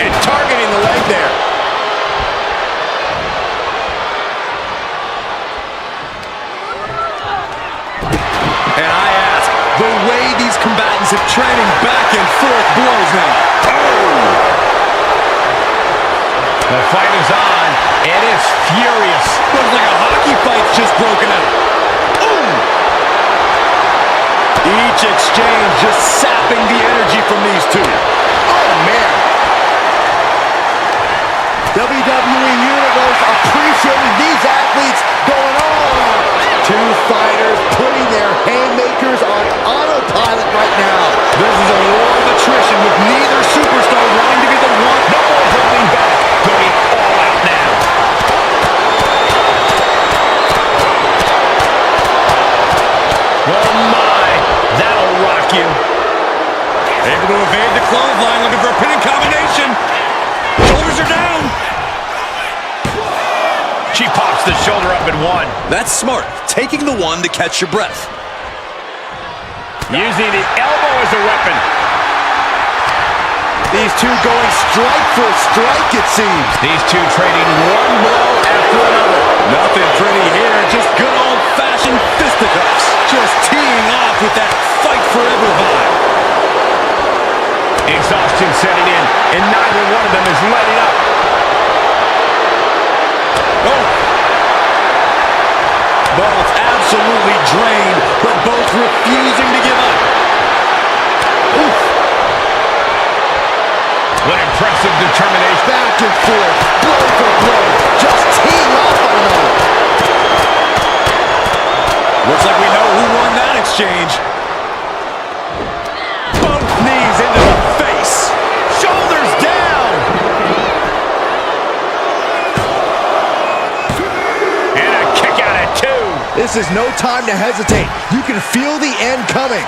And targeting the leg there. And I ask, the way these combatants have trading back and forth blows now. Oh! The fight is on. It is furious. Looks like a hockey fight's just broken out. Ooh! Each exchange just sapping the energy from these two. Oh, man. WWE Universe appreciating these athletes going all out. Two fighters putting their haymakers on autopilot right now. This is a war of attrition with neither superstar wanting to be the one. No more holding back. Going all out now. Oh my, that'll rock you. Able to evade the clothesline, looking for a pinning combination. Shoulders are down. She pops the shoulder up in one. That's smart, taking the one to catch your breath. Using the elbow as a weapon. These two going strike for strike, it seems. These two trading one blow after another. Nothing pretty here, just good old-fashioned fisticuffs. Just teeing off with that fight forever vibe. Exhaustion setting in, and neither one of them is letting up. Oh. Both absolutely drained, but both refusing to give up. Oof. What impressive determination. Back and forth, blow for blow, just teeing off on another. Looks like we know who won that exchange. Both knees into the face. Shoulders down. And a kick out at two. This is no time to hesitate. You can feel the end coming.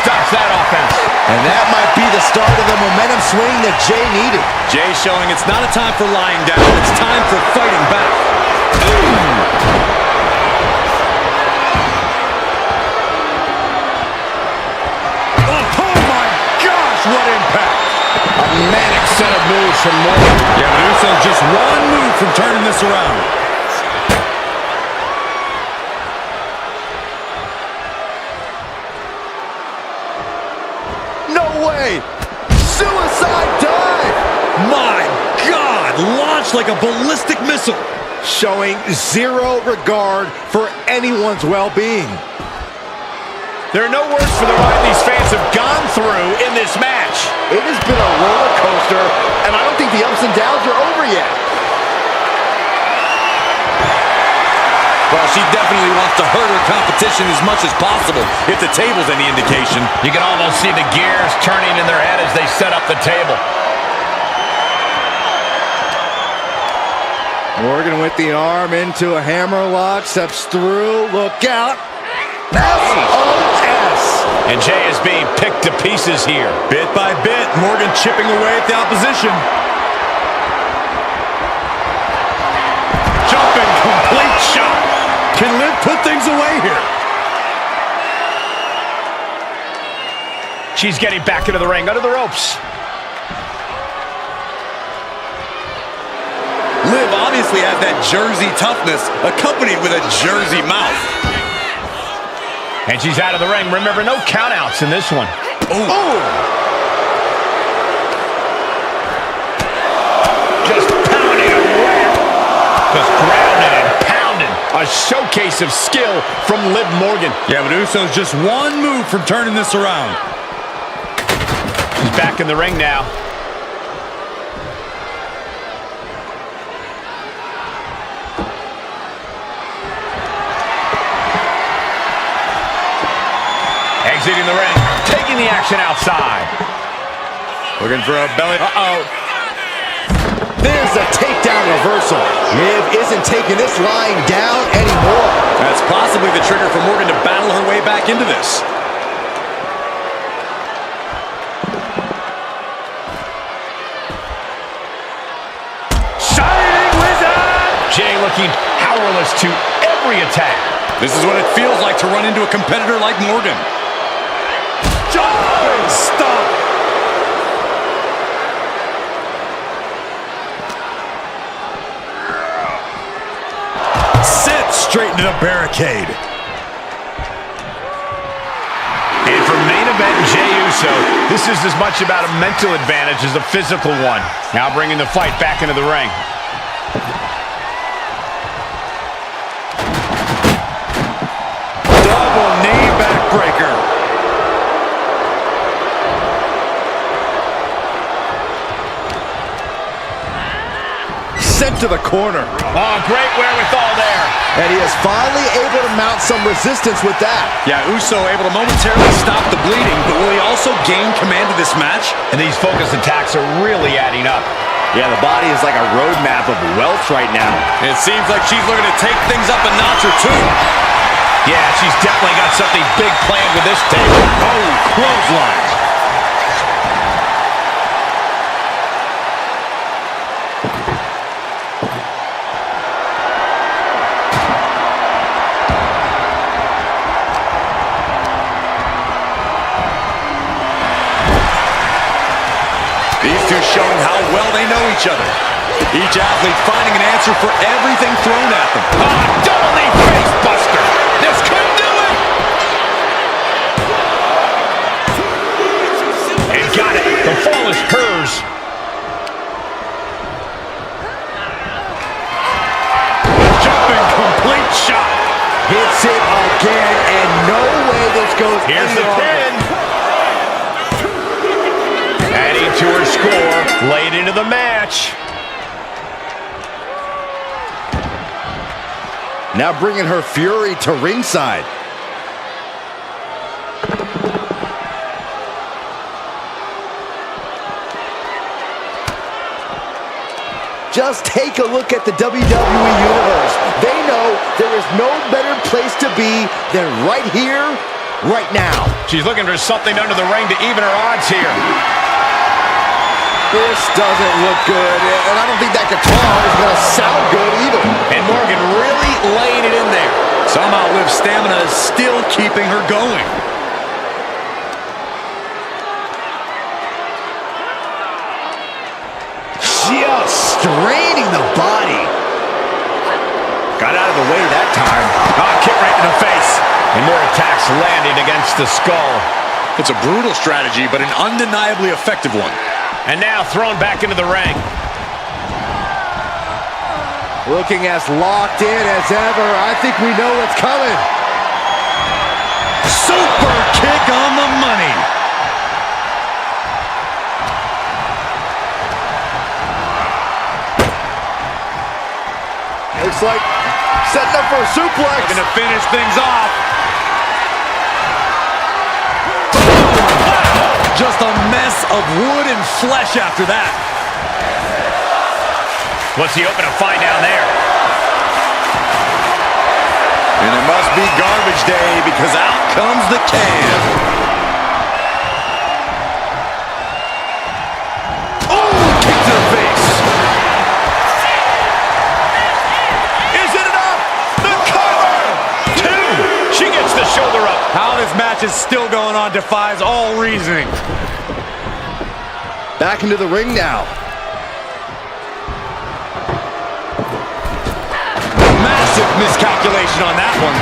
Stops that offense. And that might be the start of the momentum swing that Jey needed. Jey showing it's not a time for lying down, it's time for fighting back. Oh my gosh, what impact! A manic set of moves from Morgan. Yeah, but Uso's just one move from turning this around. Suicide dive! My God, launched like a ballistic missile. Showing zero regard for anyone's well-being. There are no words for the ride these fans have gone through in this match. It has been a roller coaster, and I don't think the ups and downs are over yet. Well, she definitely wants to hurt her competition as much as possible, if the table's any indication. You can almost see the gears turning in their head as they set up the table. Morgan with the arm into a hammerlock, steps through, look out. SOS! And Jey is being picked to pieces here. Bit by bit, Morgan chipping away at the opposition. Jumping complete shot. Can Liv put things away here? She's getting back into the ring, under the ropes. Liv obviously has that Jersey toughness, accompanied with a Jersey mouth. And she's out of the ring. Remember, no countouts in this one. Oh! Just pounding away. Just grounded and pounding. A showcase of skill from Liv Morgan. Yeah, but Uso's just one move from turning this around. She's back in the ring now. Exiting the ring, taking the action outside. Looking for a belly. Uh-oh. There's a takedown reversal. Liv isn't taking this lying down anymore. That's possibly the trigger for Morgan to battle her way back into this. Shining Wizard! Jey looking powerless to every attack. This is what it feels like to run into a competitor like Morgan. Stop! Sit straight into the barricade. And for main event Jey Uso. This is as much about a mental advantage as a physical one. Now bringing the fight back into the ring. Double knee backbreaker. Sent to the corner. Oh, great wherewithal there. And he is finally able to mount some resistance with that. Yeah, Uso able to momentarily stop the bleeding, but will he also gain command of this match? And these focus attacks are really adding up. Yeah, the body is like a roadmap of wealth right now. It seems like she's looking to take things up a notch or two. Yeah, she's definitely got something big planned with this table. Oh, clothesline. These two showing how well they know each other. Each athlete finding an answer for everything thrown at them. Double knee face buster. This could do it. And got it. The fall is hers. Jumping complete shot. Hits it again, and no way this goes. Here's the pin. Adding to her score late into the match. Now bringing her fury to ringside. Just take a look at the WWE Universe. They know there is no better place to be than right here, right now. She's looking for something under the ring to even her odds here. This doesn't look good, and I don't think that guitar is going to sound good either. And Morgan really laying it in there. Somehow Liv's stamina is still keeping her going. Just straining the body. Got out of the way that time. Kick right in the face. And more attacks landing against the skull. It's a brutal strategy, but an undeniably effective one. And now thrown back into the ring. Looking as locked in as ever. I think we know what's coming. Super kick on the money. Looks like setting up for a suplex. Going to finish things off. Just a mess of wood and flesh after that. What's he hoping to find down there? And it must be garbage day because out comes the can. Oh, kick to the face. Is it enough? The cover! Two! She gets the shoulder up. How this match is still going on defies all reasoning. Back into the ring now. Massive miscalculation on that one.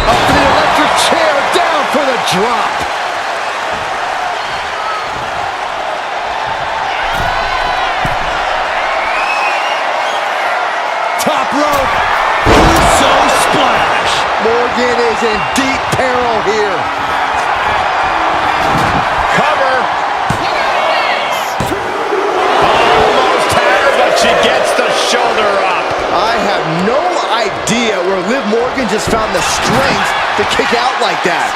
Up to the electric chair, down for the drop. Top rope. Uso splash. Morgan is in deep peril here. Cover. Almost had her, but she gets the shoulder up. I have no idea where Liv Morgan just found the strength to kick out like that.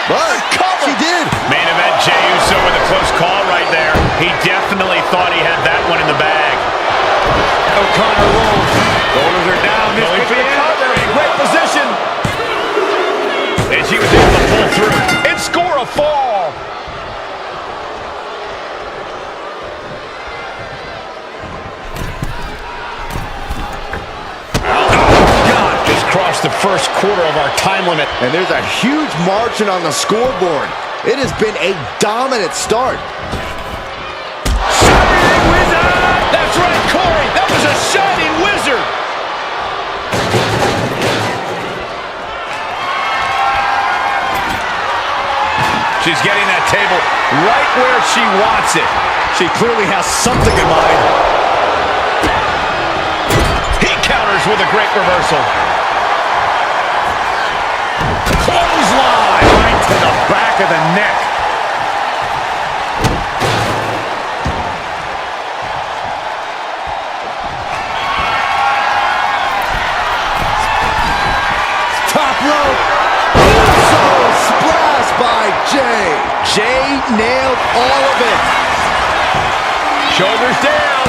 But she did. Main event, Jey Uso with a close call right there. He definitely thought he had that one in the bag. O'Connor rolls. Shoulders are down. This Going could for be the it. cover. In great position. And she was able to pull through and score a fall. Just crossed the first quarter of our time limit. And there's a huge margin on the scoreboard. It has been a dominant start. Shining Wizard! That's right, Corey. That was a Shining Wizard. She's getting that table right where she wants it. She clearly has something in mind. He counters with a great reversal. Clothesline right to the back of the neck. Top rope. Uso splash by Jey. Jey nailed all of it. Shoulders down.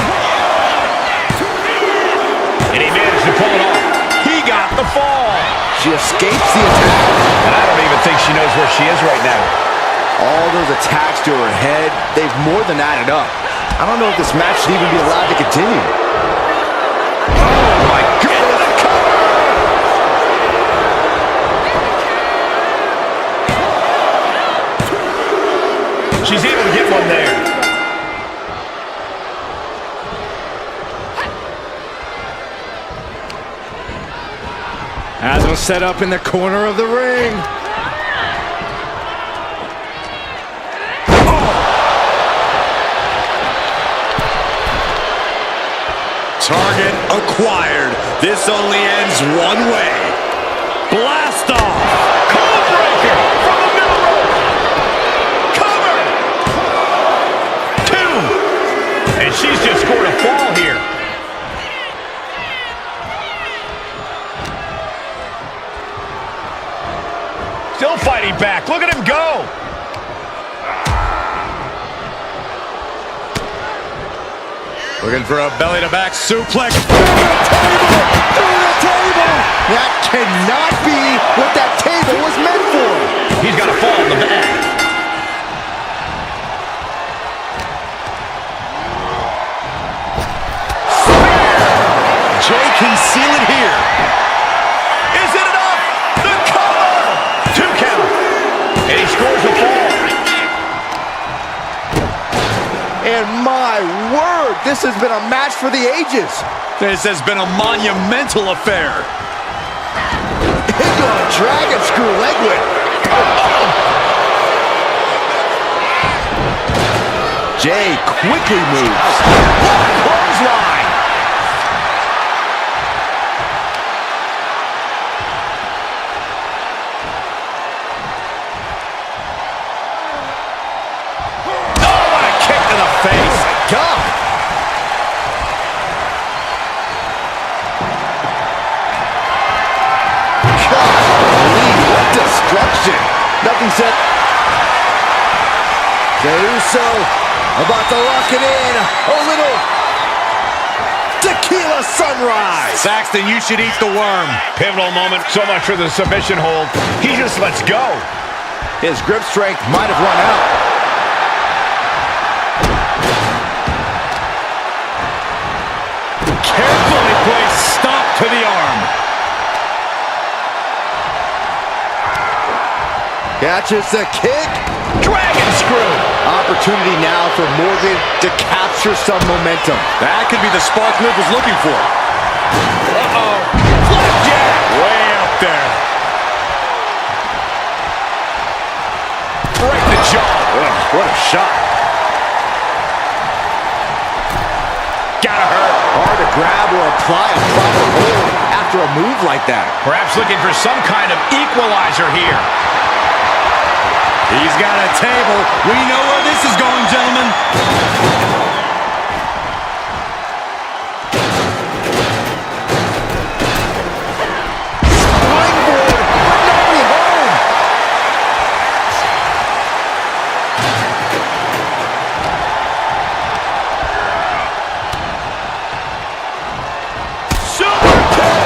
And he managed to pull it off. He got the fall. She escapes the attack. And I don't even think she knows where she is right now. All those attacks to her head, they've more than added up. I don't know if this match should even be allowed to continue. Oh my goodness. She's able to get one there. Has him set up in the corner of the ring. Target acquired. This only ends one way. Blast off. Code breaker from the middle rope. Cover. 2. And she's just scored a fall here. Still fighting back. Look at him go. Looking for a belly-to-back suplex. Through the table. That cannot be what that table was meant for. He's got a fall in the bag. Jey can seal it here. Is it enough? The cover. 2 count. And he scores a fall. And my word, this has been a match for the ages. This has been a monumental affair. Into a dragon screw leg whip. Jey quickly moves. Clothesline. God. Golly, what destruction. Nothing said. Jey Uso about to lock it in. A little tequila sunrise. Saxton, you should eat the worm. Pivotal moment. So much for the submission hold. He just lets go. His grip strength might have run out. Carefully placed stop to the arm. Catches the kick. Dragon screw. Opportunity now for Morgan to capture some momentum. That could be the spark Liv was looking for. Uh-oh. Flapjack. Way up there. Right in the jaw. What a shot. Gotta hurt. Hard to grab or apply a proper hold after a move like that. Perhaps looking for some kind of equalizer here. He's got a table. We know where this is going, gentlemen. Springboard, but nobody home. Super kick.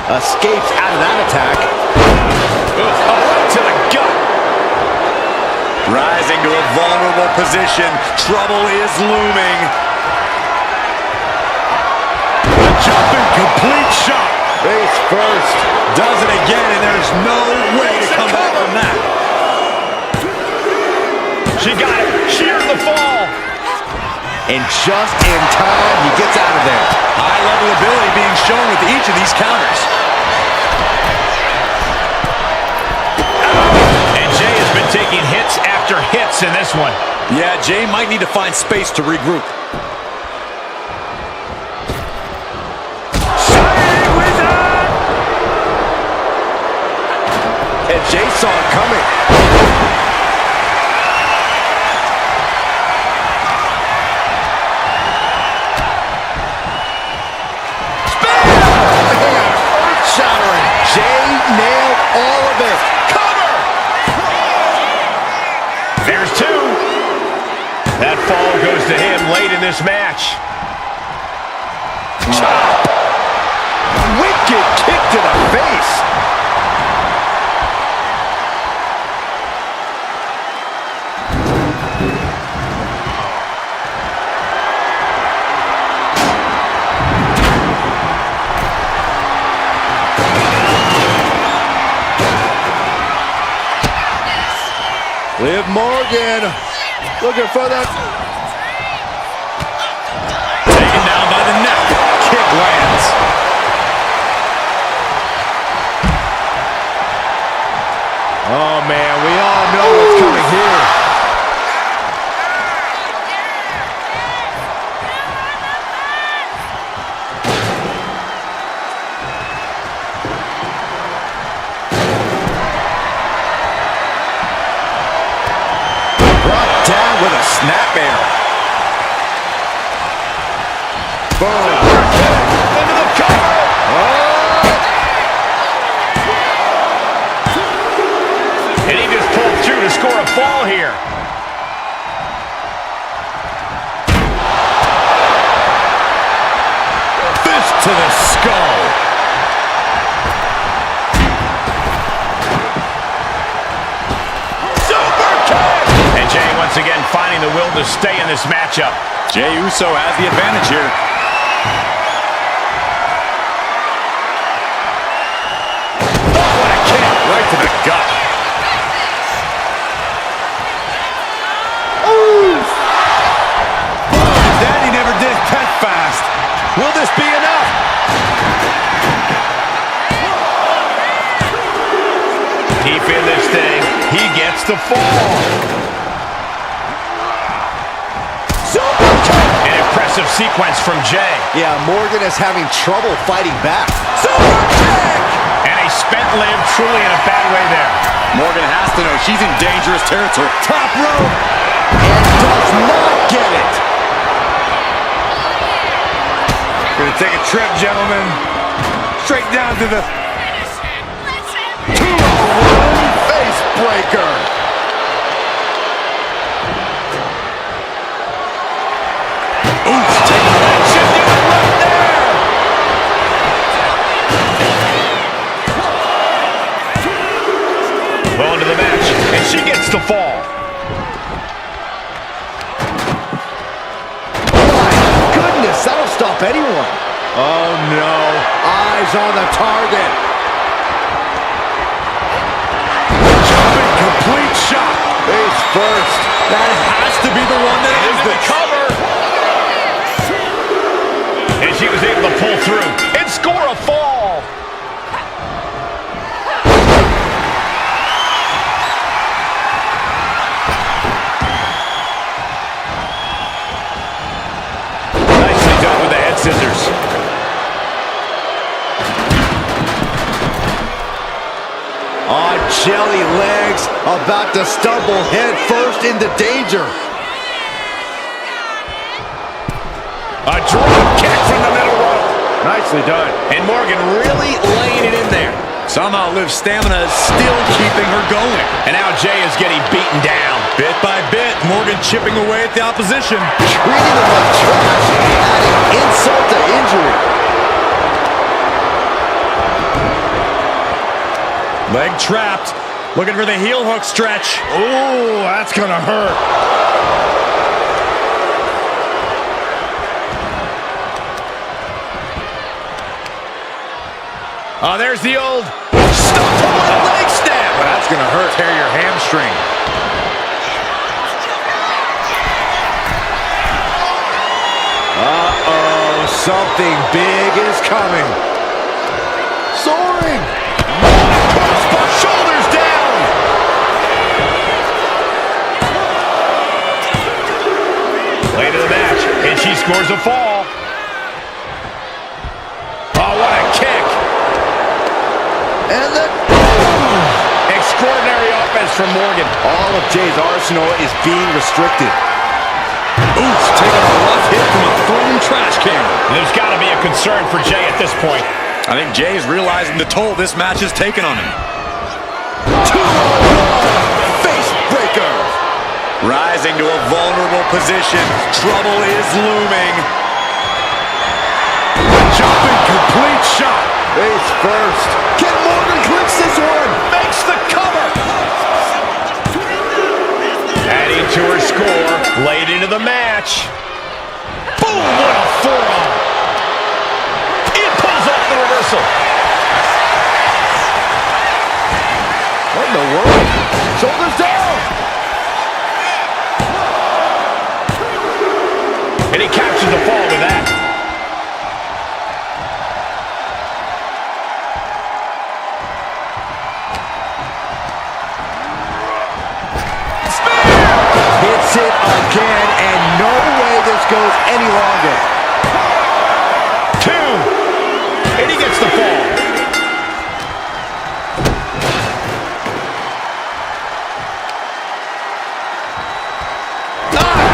Escapes out of that attack. Right to the gut. Rising to a vulnerable position. Trouble is looming. A jumping complete shot. Face first. Does it again, and there's no way to come back from that. She got it. Sheared the fall. And just in time, he gets out of there. High level ability being shown with each of these counters. after hits in this one. Yeah, Jey might need to find space to regroup. And Jey saw it coming. Earth-shattering. Jey nailed all of it. Cover! There's two. That fall goes to him late in this match. Chop! Wicked kick to the face. Liv Morgan looking for that. Taken down by the neck. Kick lands. Oh man, we all know what's coming here. With a snapmare. Boom. Into the cover. And he just pulled through to score a fall here. Fist to the skull. Jey once again finding the will to stay in this matchup. Jey Uso has the advantage here. Oh, what a kick right to the gut. Ooh. Daddy never did that fast. Will this be enough? Deep in this thing, he gets the fall. An impressive sequence from Jey. Yeah, Morgan is having trouble fighting back. Super kick! And he spent Liv truly in a bad way there. Morgan has to know she's in dangerous territory. Top rope. And does not get it. Gonna take a trip, gentlemen. Straight down to the... 2-on-1 face breaker. Well into the match, and she gets the fall. My goodness, that'll stop anyone. Oh no, eyes on the target. Jumping complete shot. Face first. That has to be the one that ends the it. cover. And she was able to pull through and score a fall. Nicely done with the head scissors. On jelly legs, about to stumble head first into danger. A drop kick from the middle rope. Nicely done. And Morgan really laying it in there. Somehow Liv's stamina is still keeping her going. And now Jey is getting beaten down. Bit by bit, Morgan chipping away at the opposition. Treating them like trash, adding insult to injury. Leg trapped. Looking for the heel hook stretch. Oh, that's gonna hurt. Oh, there's the old stomp with a leg snap. That's gonna hurt. Tear your hamstring. Uh-oh, something big is coming. Soaring. Shoulders down. Late in the match, and she scores a fall. Oh, what a kick. And then extraordinary offense from Morgan. All of Jey's arsenal is being restricted. Oof, taking a rough hit from a thrown trash can. There's got to be a concern for Jey at this point. I think Jey is realizing the toll this match has taken on him. Face breaker. Rising to a vulnerable position. Trouble is looming. Jumping complete shot. Face first. Can Morgan clinch this one? Makes the cover. Adding to her score. Late into the match. Boom, what a forearm. It pulls off the reversal. What in the world? Shoulders down. And he captures the fall with that. Hits it again, and no way this goes any longer. 2. And he gets the fall.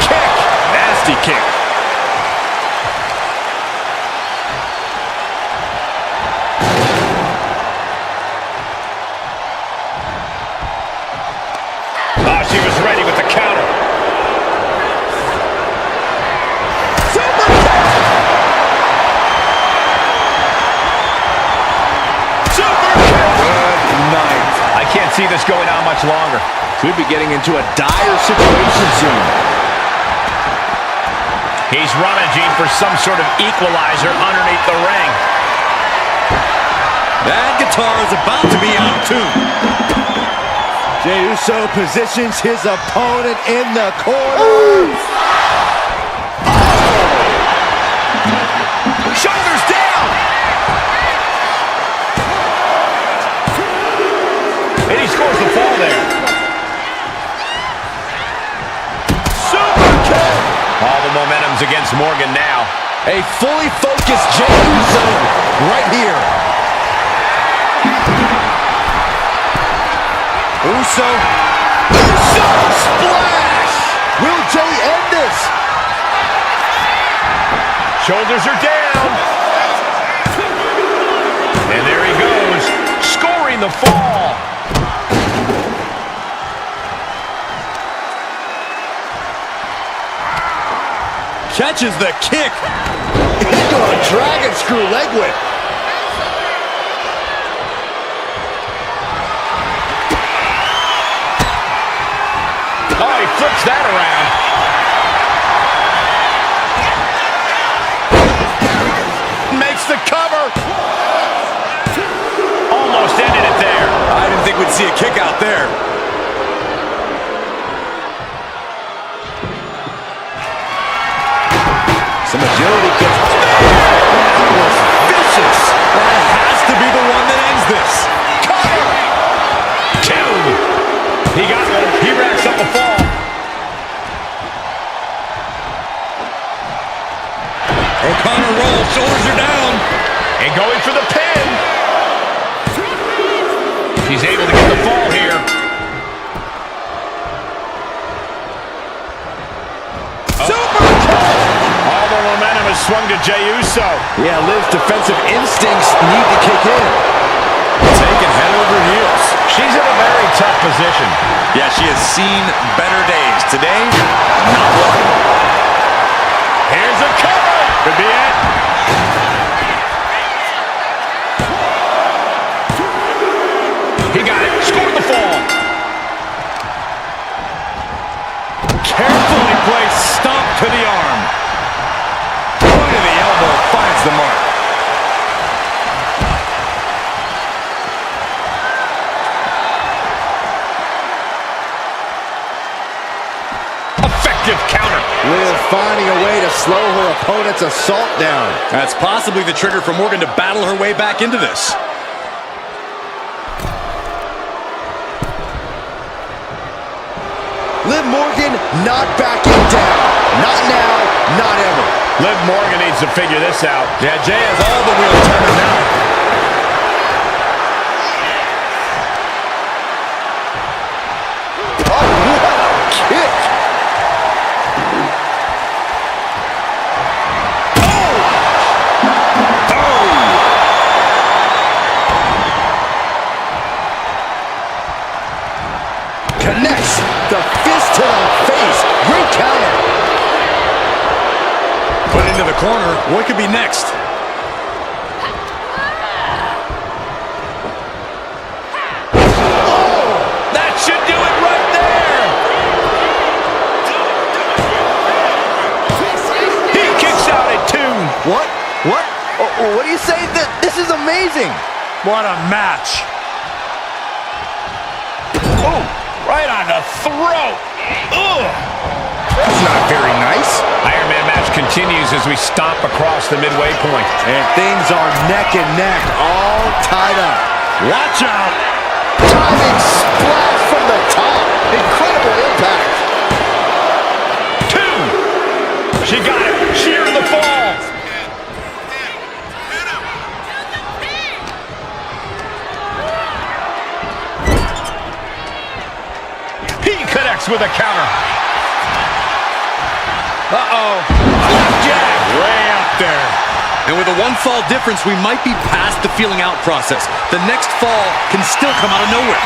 Kick. Nasty kick. She was ready with the counter. Super kick. Super kick. Good night. I can't see this going on much longer. Could be getting into a dire situation soon. He's rummaging for some sort of equalizer underneath the ring. That guitar is about to be out of tune. Jey Uso positions his opponent in the corner. Shoulders down. And he scores the fall there. Super kick. All the momentum's against Morgan now. A fully focused Jey Uso right here. Uso. Uso splash. Will Jey end this? Shoulders are down. And there he goes, scoring the fall. Catches the kick. Into a dragon screw leg whip. Oh, he flips that around. Makes the cover. Almost ended it there. I didn't think we'd see a kick out there. Some agility gets. That was vicious. That has to be the one that ends this. Cover. 2. He got one. He racks up a fall. O'Connor rolls, shoulders are down. And going for the pin. She's able to get the fall here. Super kick. All the momentum has swung to Jey Uso. Yeah, Liv's defensive instincts need to kick in. Taken head over heels. She's in a very tough position. Yeah, she has seen better days. Today, not one. Here's a cover. Could be it. He got it. Scored the fall. Carefully placed stomp to the arm. Point of the elbow finds the mark. Effective counter. Liv finding a way to slow her opponent's assault down. That's possibly the trigger for Morgan to battle her way back into this. Liv Morgan not backing down. Not now, not ever. Liv Morgan needs to figure this out. Yeah, Jey has all the wheels turning now. Oh, what a kick. Connects the fist to the face. Great counter. Put into the corner. What could be next? Oh, that should do it right there. He kicks out at 2. What? What? What do you say? This is amazing. What a match. Oh, right on the throat. Ugh. That's not very nice. Iron Man match continues as we stomp across the midway point. And things are neck and neck, all tied up. Watch out. Diving splash from the top. Incredible impact. 2. She got it. Sheer in the fall. He connects with a counter. Uh-oh. Flapjack. Way up there. And with a 1-fall difference, we might be past the feeling out process. The next fall can still come out of nowhere.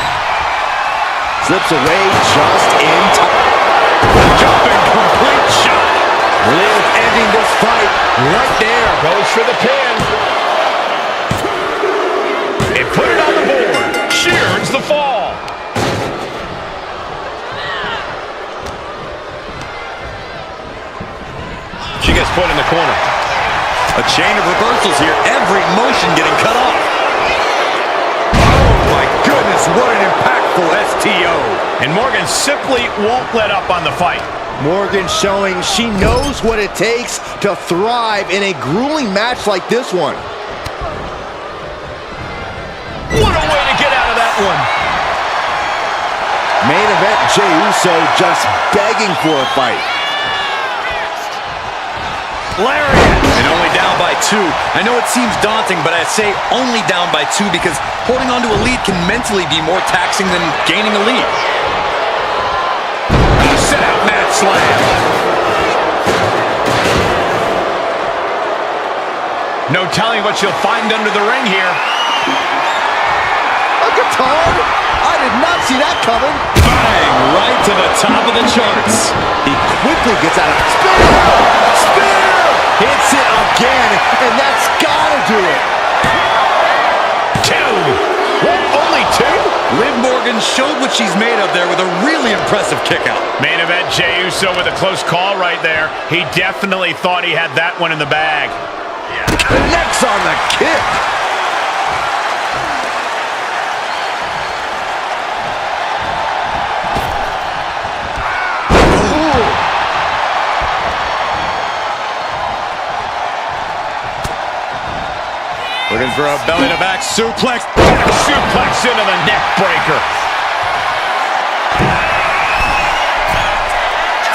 Slips away just in time. Jumping complete shot. Liv ending this fight right there. Goes for the pin. And put it on the board. Shears the fall. She gets put in the corner. A chain of reversals here. Every motion getting cut off. Oh my goodness, what an impactful STO. And Morgan simply won't let up on the fight. Morgan showing she knows what it takes to thrive in a grueling match like this one. What a way to get out of that one. Main event, Jey Uso just begging for a fight. Lariat! And only down by 2. I know it seems daunting, but I say only down by 2 because holding on to a lead can mentally be more taxing than gaining a lead. Set out mat slam. No telling what you'll find under the ring here. A guitar? I did not see that coming. Bang! Right to the top of the charts. He quickly gets out of spear! Spear! Hits it again, and that's gotta do it. 2. What? Only 2? Liv Morgan showed what she's made of there with a really impressive kick out. Main event, Jey Uso with a close call right there. He definitely thought he had that one in the bag. Connects on the kick. Looking for a belly-to-back suplex. Back suplex into the neck breaker.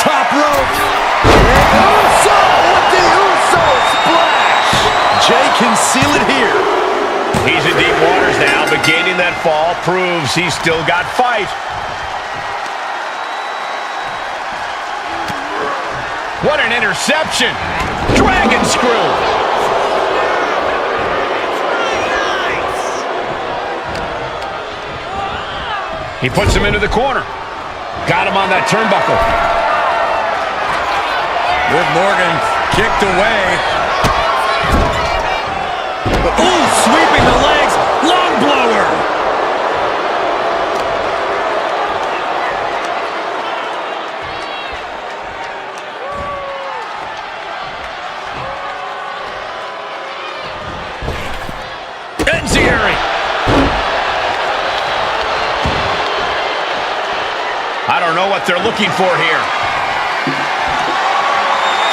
Top rope. And Uso with the Uso splash. Jey can seal it here. He's in deep waters now, but gaining that fall proves he's still got fight. What an interception. Dragon screw. He puts him into the corner. Got him on that turnbuckle. Liv Morgan kicked away. Ooh, sweeping the legs. Long blower. Enziguri. I don't know what they're looking for here.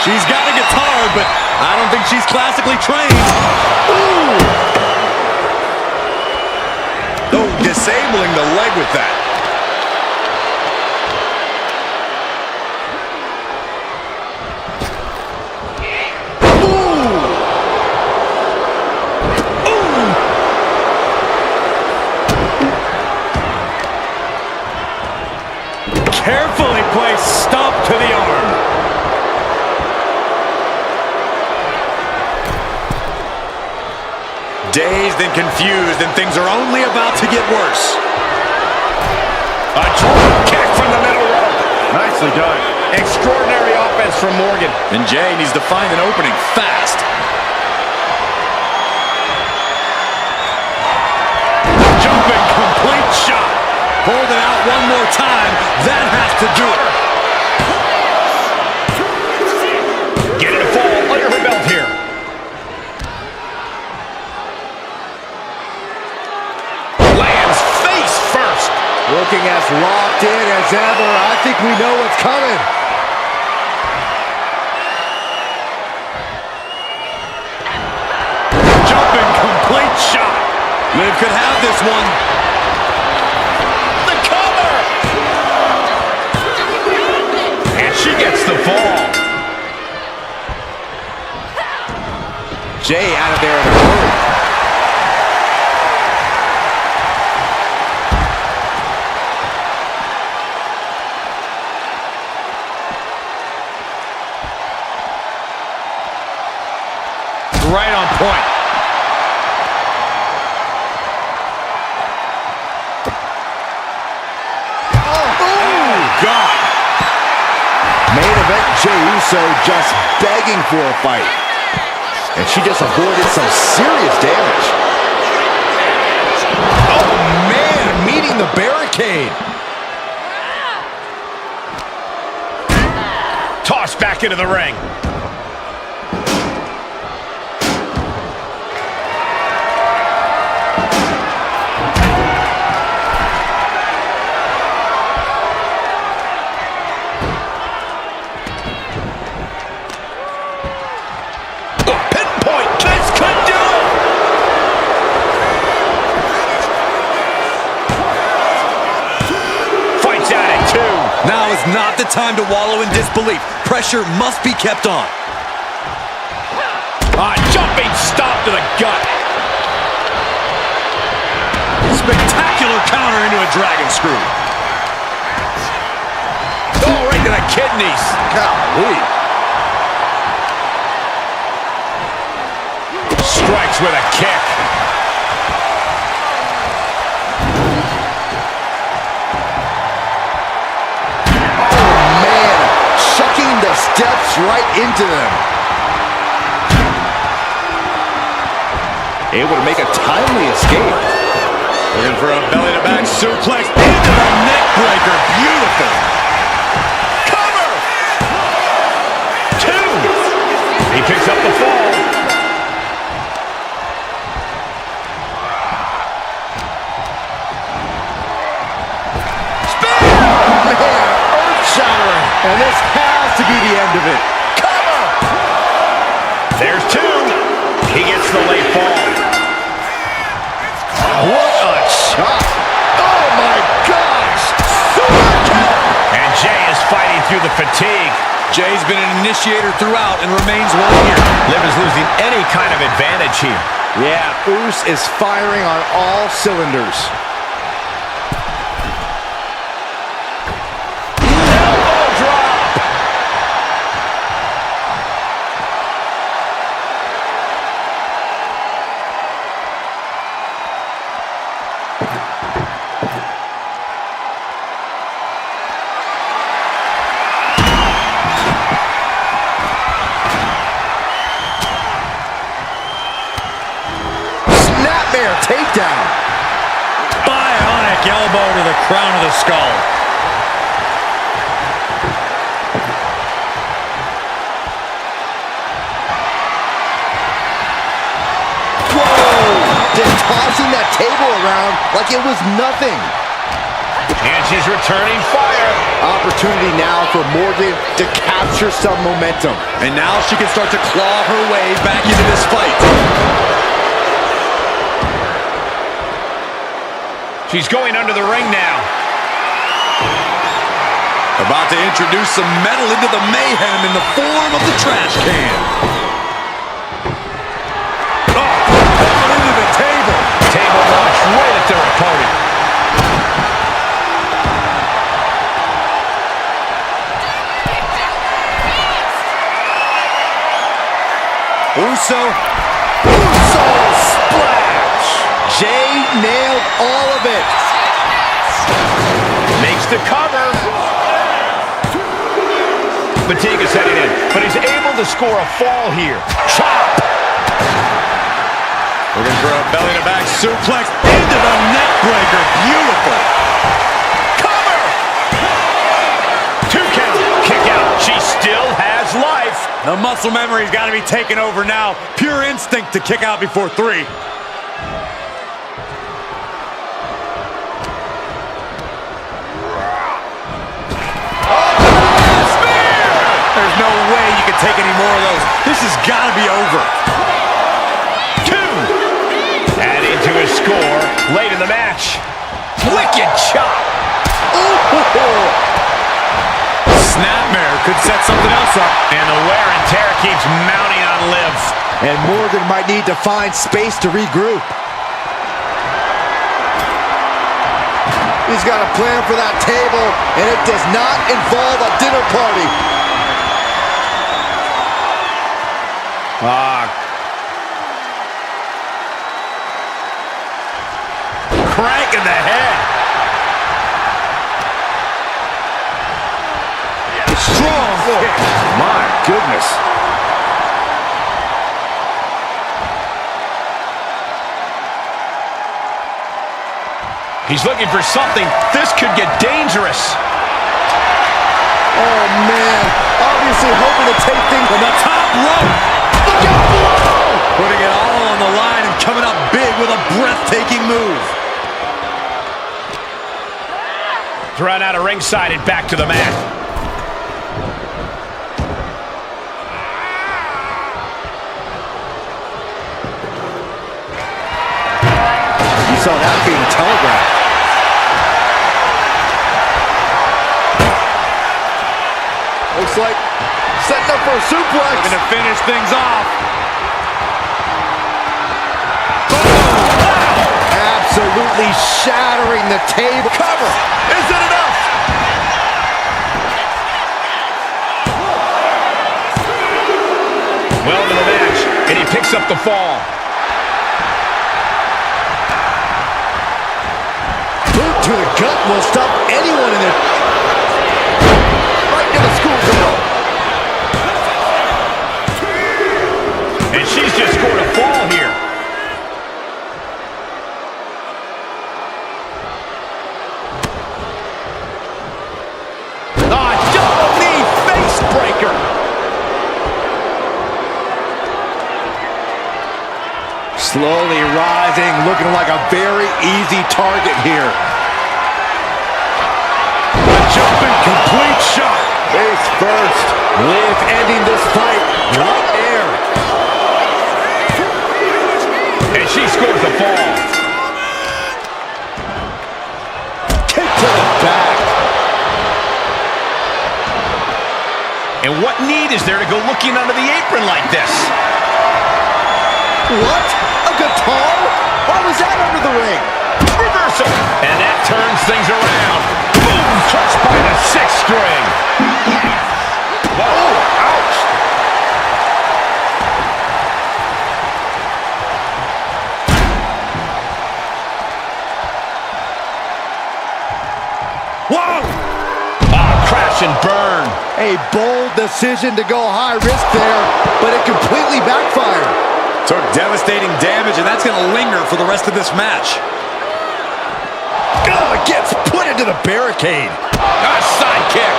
She's got a guitar, but I don't think she's classically trained. Ooh. Oh, disabling the leg with that. place, stomp to the arm. Dazed and confused, and things are only about to get worse. A drop kick from the middle rope. Nicely done. Extraordinary offense from Morgan. And Jey needs to find an opening fast. Jumping complete shot. Hold it out one more time. That has to do it. Getting a fall under her belt here. Lands face first. Looking as locked in as ever. I think we know what's coming. Jumping complete shot. Liv could have this one. The cover. And she gets the fall. Jey out of there in a hurry. Right on point. Oh, God. Main event Jey Uso just begging for a fight. And she just avoided some serious damage. Oh, man, meeting the barricade. Tossed back into the ring. Now is not the time to wallow in disbelief. Pressure must be kept on. Jumping stop to the gut. Spectacular counter into a dragon screw. Oh, right to the kidneys. Golly. Strikes with a kick. Steps right into them. Able to make a timely escape. Looking for a belly-to-back suplex into the neck breaker. Beautiful. Cover. 2. He picks up the fall. Spin! Man, earth-shattering. And this has to be the end of it. Cover! There's 2. He gets the late fall. What a shot. Oh, my gosh. Super kick. And Jey is fighting through the fatigue. Jey's been an initiator throughout and remains one here. Liv is losing any kind of advantage here. Yeah, Uso is firing on all cylinders. Takedown. Bionic elbow to the crown of the skull. Whoa! Just tossing that table around like it was nothing. And she's returning fire. Opportunity now for Morgan to capture some momentum. And now she can start to claw her way back into this fight. She's going under the ring now. About to introduce some metal into the mayhem in the form of the trash can. Oh, into the table. Table launched right at their opponent. Uso. Uso splash. Jey nailed all of it. Makes the cover. Fatigue is setting in, but he's able to score a fall here. Chop! Looking for a belly-to-back suplex into the neck breaker. Beautiful. Cover! 2 count. Kick out. She still has life. The muscle memory's got to be taken over now. Pure instinct to kick out before 3. There's no way you can take any more of those. This has got to be over. 2. Adding to his score late in the match. Wicked chop. Ooh. Snapmare could set something else up. And the wear and tear keeps mounting on Liv. And Morgan might need to find space to regroup. He's got a plan for that table, and it does not involve a dinner party. Crank in the head. Strong kick. My goodness. He's looking for something. This could get dangerous. Oh, man. Obviously hoping to take things from the top rope. Look out below! Putting it all on the line and coming up big with a breathtaking move. Thrown out of ringside and back to the mat. You saw that being telegraphed. Looks like setting up for a suplex. Looking to finish things off. Absolutely shattering the table. Cover. Is it enough? Well into the match, and he picks up the fall. Boot to the gut will stop anyone in it. Right to the schoolgirl. And she's just scored a fall here. Double knee face breaker. Slowly rising, looking like a very easy target here. A jumping complete shot. Face first. Liv ending this fight right there. And she scores the fall. Kick to the back. And what need is there to go looking under the apron like this? What? A guitar? Why was that under the ring? Reversal. And that turns things around. Boom! Touched by the 6th string. Whoa! Ouch! Whoa! Crash and burn. A bold decision to go high risk there, but it completely backfired. Took devastating damage, and that's going to linger for the rest of this match. Gets put into the barricade. A sidekick.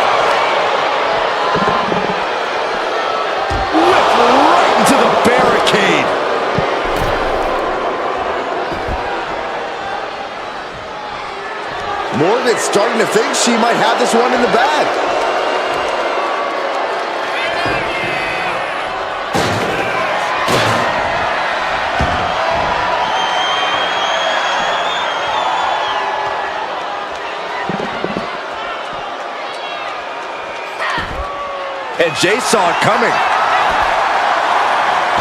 Whipped right into the barricade. Morgan's starting to think she might have this one in the bag. And Jey saw it coming.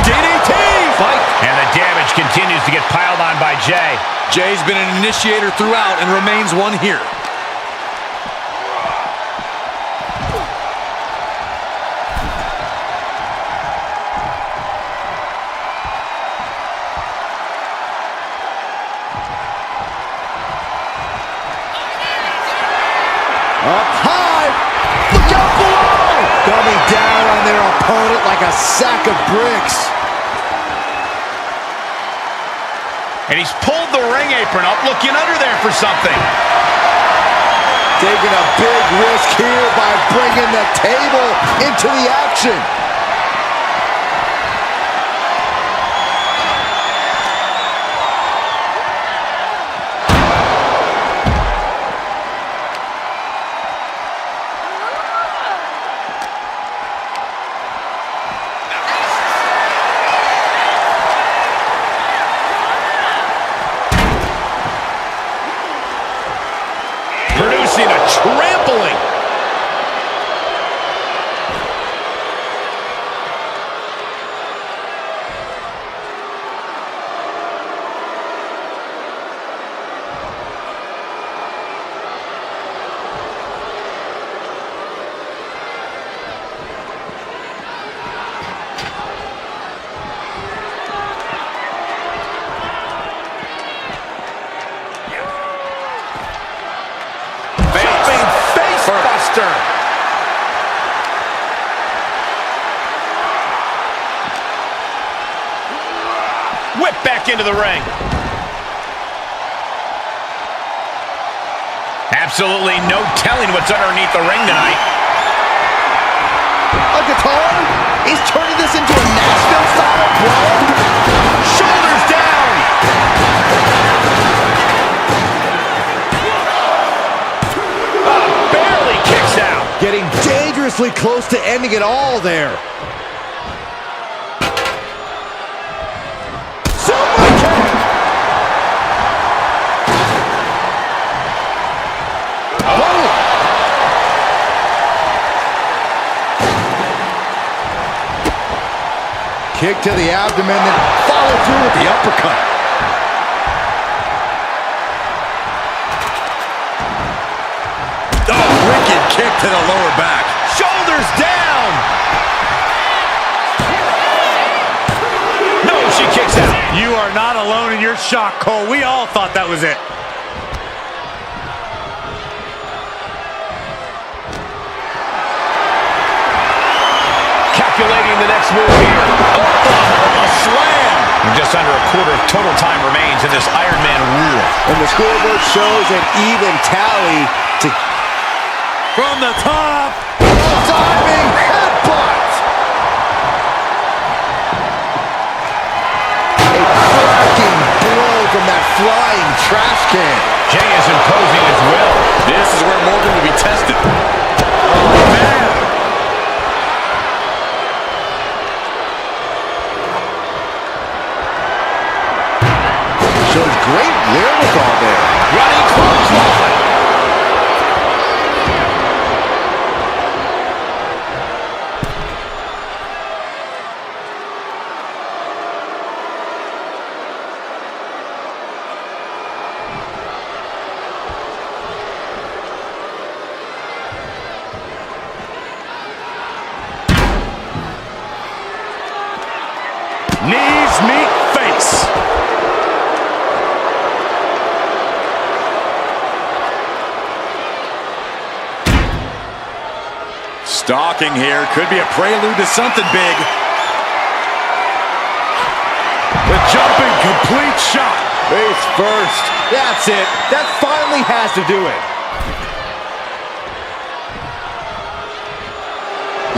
DDT! Fight. And the damage continues to get piled on by Jey. Jey's been an initiator throughout and remains one here. Up high. Look out below. Coming down on their opponent like a sack of bricks. And he's pulled the ring apron up, looking under there for something. Taking a big risk here by bringing the table into the action. Producing a trampling. Whip back into the ring. Absolutely no telling what's underneath the ring tonight. A guitar? He's turning this into a Nashville-style brawl? Shoulders down. Barely kicks out. Getting dangerously close to ending it all there. Kick to the abdomen, then follow through with the uppercut. Oh, wicked kick to the lower back. Shoulders down. No, she kicks out. You are not alone in your shock, Cole. We all thought that was it. Calculating the next move here. A slam. And just under a quarter of total time remains in this Iron Man rule. And the scoreboard shows an even tally to... From the top. Diving headbutt. A cracking blow from that flying trash can. Jey is imposing his will. This is where Morgan will be tested. Oh, man. Shows great wherewithal there. Running clothesline. Knees meet face. Stalking here. Could be a prelude to something big. The jumping complete shot. Face first. That's it. That finally has to do it.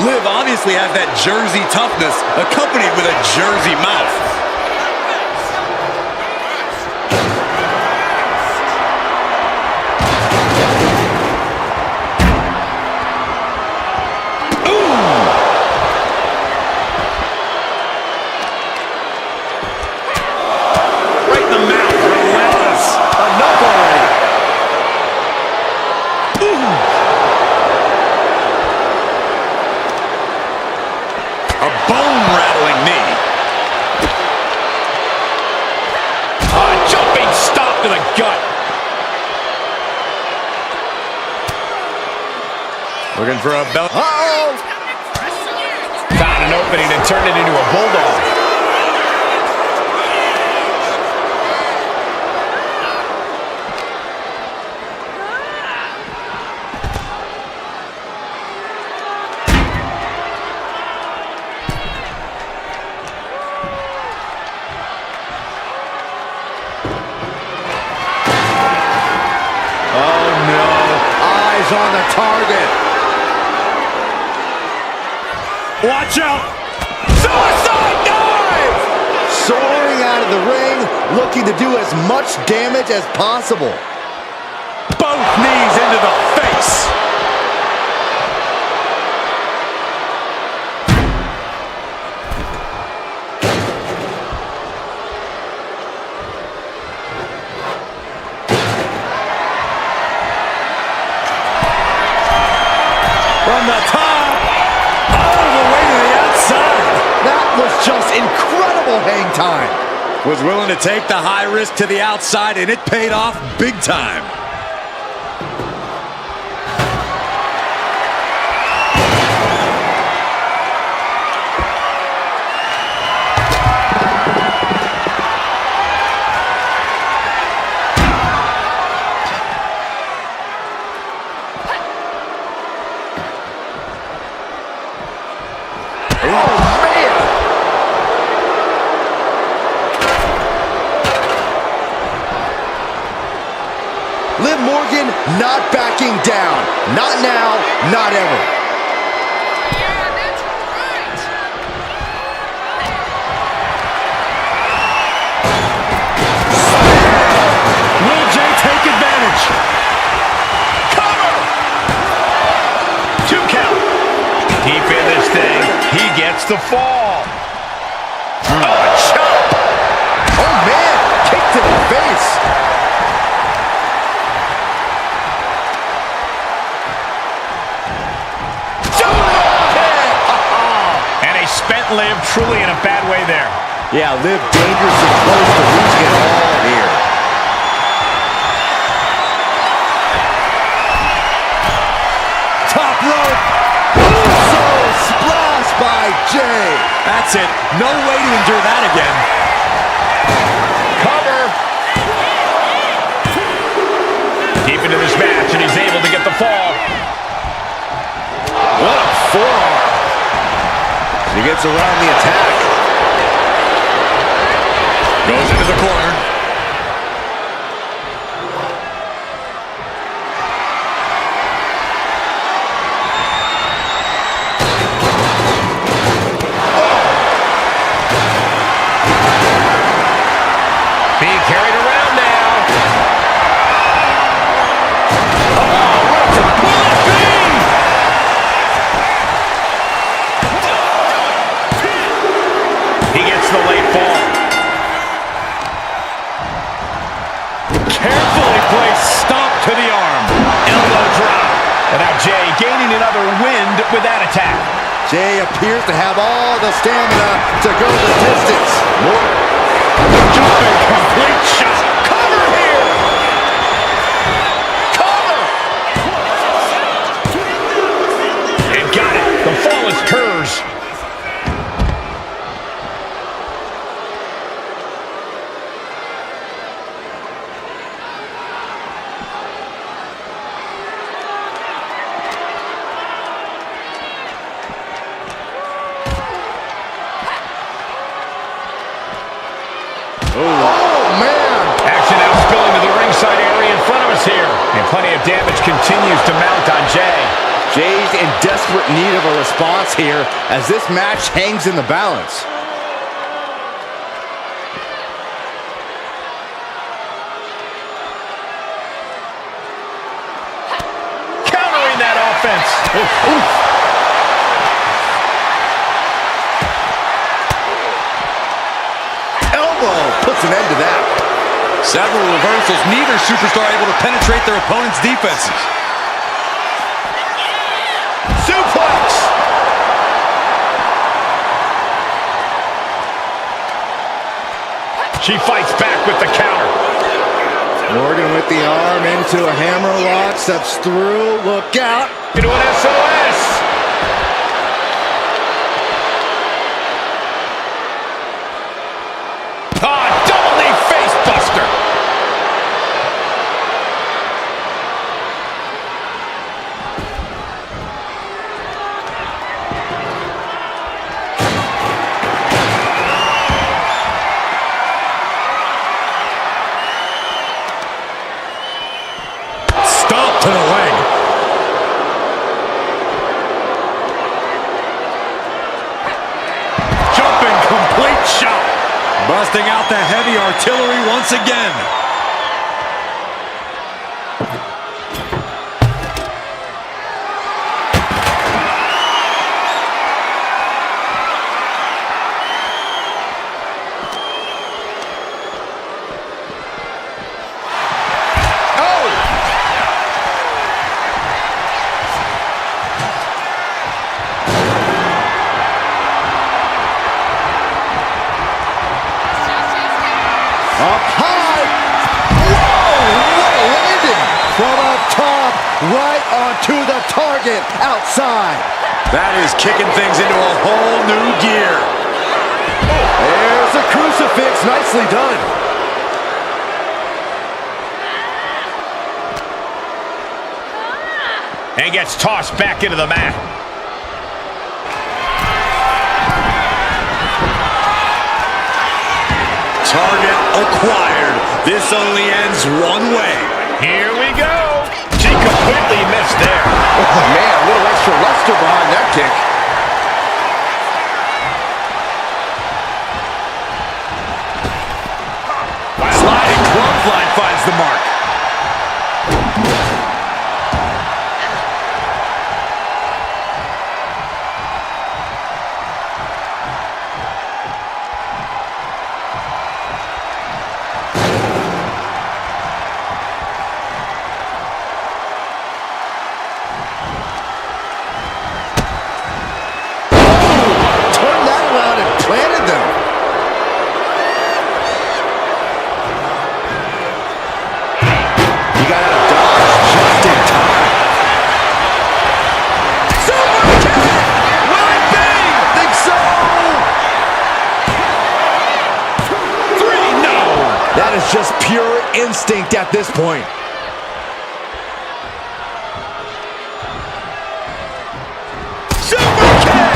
Liv obviously has that Jersey toughness, accompanied with a Jersey mouth. Looking for a belt. Uh-oh! Found an opening and turned it into a bulldog. Eyes on the target. Watch out! Suicide dive! Soaring out of the ring, looking to do as much damage as possible. Both knees into the face. From the top, all the way to the outside. That was just incredible hang time. Was willing to take the high risk to the outside, and it paid off big time. Liv Morgan not backing down. Not now, not ever. Yeah, that's right. Will Jey take advantage? Cover! 2 count. Deep in this thing, he gets the fall. Oh, a chop! Oh man, kick to the face. Spent Liv truly in a bad way there. Yeah, Liv dangerously close to losing it all here. Top rope. Uso splash by Jey. That's it. No way to endure that again. Cover. Deep into this match, and he's able to get the fall. What a forearm. He gets around the attack. Goes into the corner. Being carried around now. Oh, what will it be? He gets the late fall. Carefully placed stomp to the arm. Elbow drop. And now Jey gaining another wind with that attack. Jey appears to have all the stamina to go the distance. Jumping complete shot. Cover here. Cover. And got it. The fall is hers. Oh, man. Action now spilling to the ringside area in front of us here. And plenty of damage continues to mount on Jey. Jey's in desperate need of a response here as this match hangs in the balance. Countering that offense. Oof. Puts an end to that. Several reversals. Neither superstar able to penetrate their opponent's defenses. Suplex. She fights back with the counter. Morgan with the arm into a hammer lock, steps through, look out. Into an SOS. Double knee face buster. Stomp to the leg. out the heavy artillery once again. Up high. Whoa, what a landing. From up top, right onto the target outside. That is kicking things into a whole new gear. There's a crucifix, nicely done. And gets tossed back into the mat. Target acquired. This only ends one way. Here we go. She completely missed there. Oh, man, a little extra luster behind that kick. Sliding clothesline finds the mark. That is just pure instinct at this point. Super kick!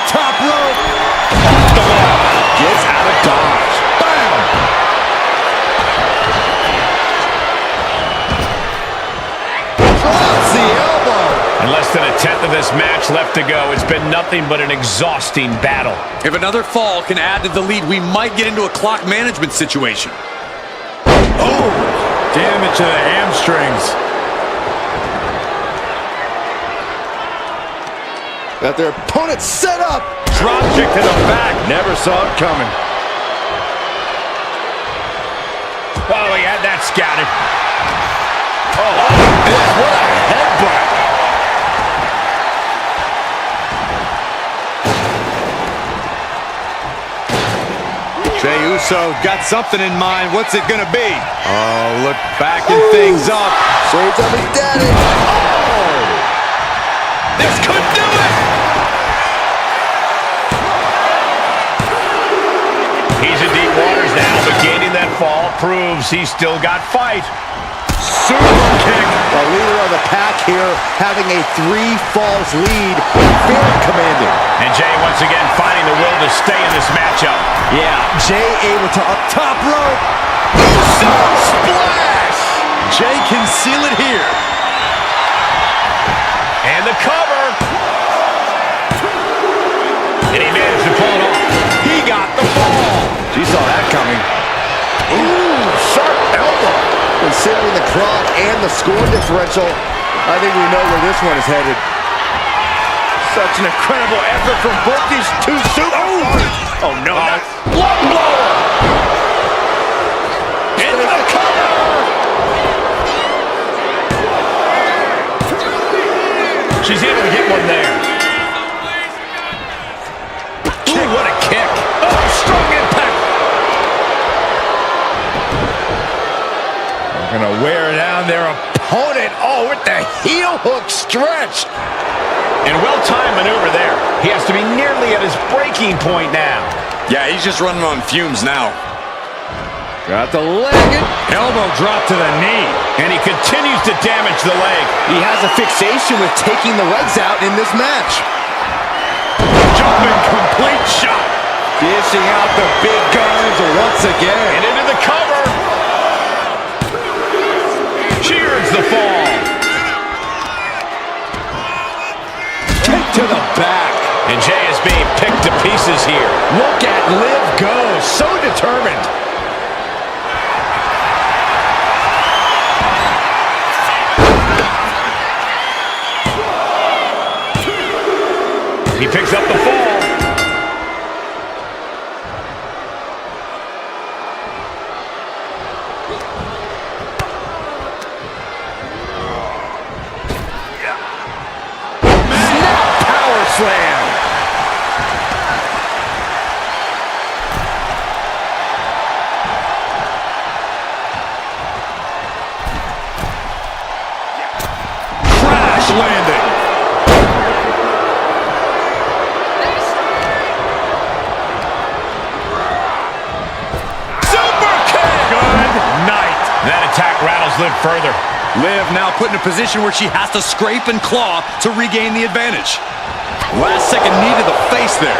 Top rope. Off the wall. Gets out of dodge. Bam! Drops the elbow. And less than a tenth of this match left to go. It's been nothing but an exhausting battle. If another fall can add to the lead, we might get into a clock management situation. Oh! Damage to the hamstrings. Got their opponent set up. Drop kick to the back. Never saw it coming. Oh, he had that scouted. Oh, what a headbutt. Jey Uso got something in mind. What's it gonna be? Oh, look, backing things up. Shades of his daddy. Oh! This could do it! He's in deep waters now, but gaining that fall proves he's still got fight. Super kick. The leader of the pack here having a 3 falls lead. Very commanding. And Jey once again finding the will to stay in this matchup. Yeah, Jey able to up top rope. Uso splash. Jey can seal it here. And the cover. And he managed to pull it off. He got the fall. She saw that coming. Ooh, sharp elbow. Considering the crowd and the score differential, I think we know where this one is headed. Such an incredible effort from both these two superstars. Oh, no. Blood blower. Into the cover. She's able to get one there. Ooh, what a kick. Oh, strong impact. They're going to wear down their opponent. Oh, with the heel hook stretch. And well-timed maneuver there. He has to be nearly at his breaking point now. Yeah, he's just running on fumes now. Got the leg. Elbow drop to the knee. And he continues to damage the leg. He has a fixation with taking the legs out in this match. Jumping complete shot. Dishing out the big guns once again. And into the cover. Cheers the fall. to the back. And Jey is being picked to pieces here. Look at Liv go. So determined. He picks up the fall. Snap power slam. Crash landing. That attack rattles Liv further. Liv now put in a position where she has to scrape and claw to regain the advantage. Last second knee to the face there.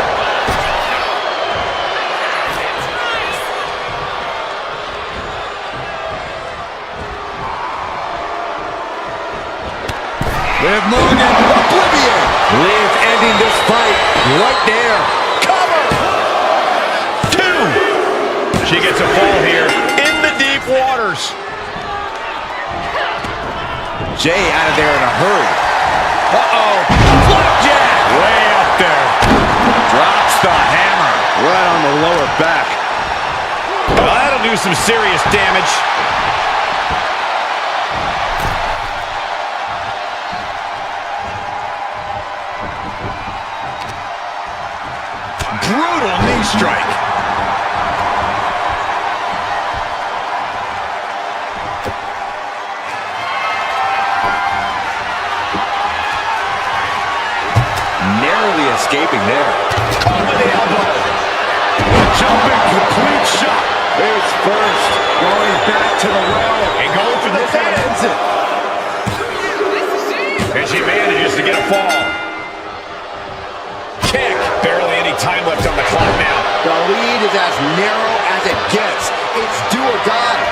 Liv Morgan, oblivion. Liv ending this fight right there. Cover. 2. She gets a fall here in the deep waters. Jey out of there in a hurry. Uh-oh. Flapjack. Way up there. Drops the hammer. Right on the lower back. Well, that'll do some serious damage. Brutal knee strike. Narrowly escaping there. Caught with the elbow. Jumping complete shot. Face first. Going back to the row. And going for the That ends it. And she manages to get a fall. Kick. Barely any time left on the clock now. The lead is as narrow as it gets. It's do or die.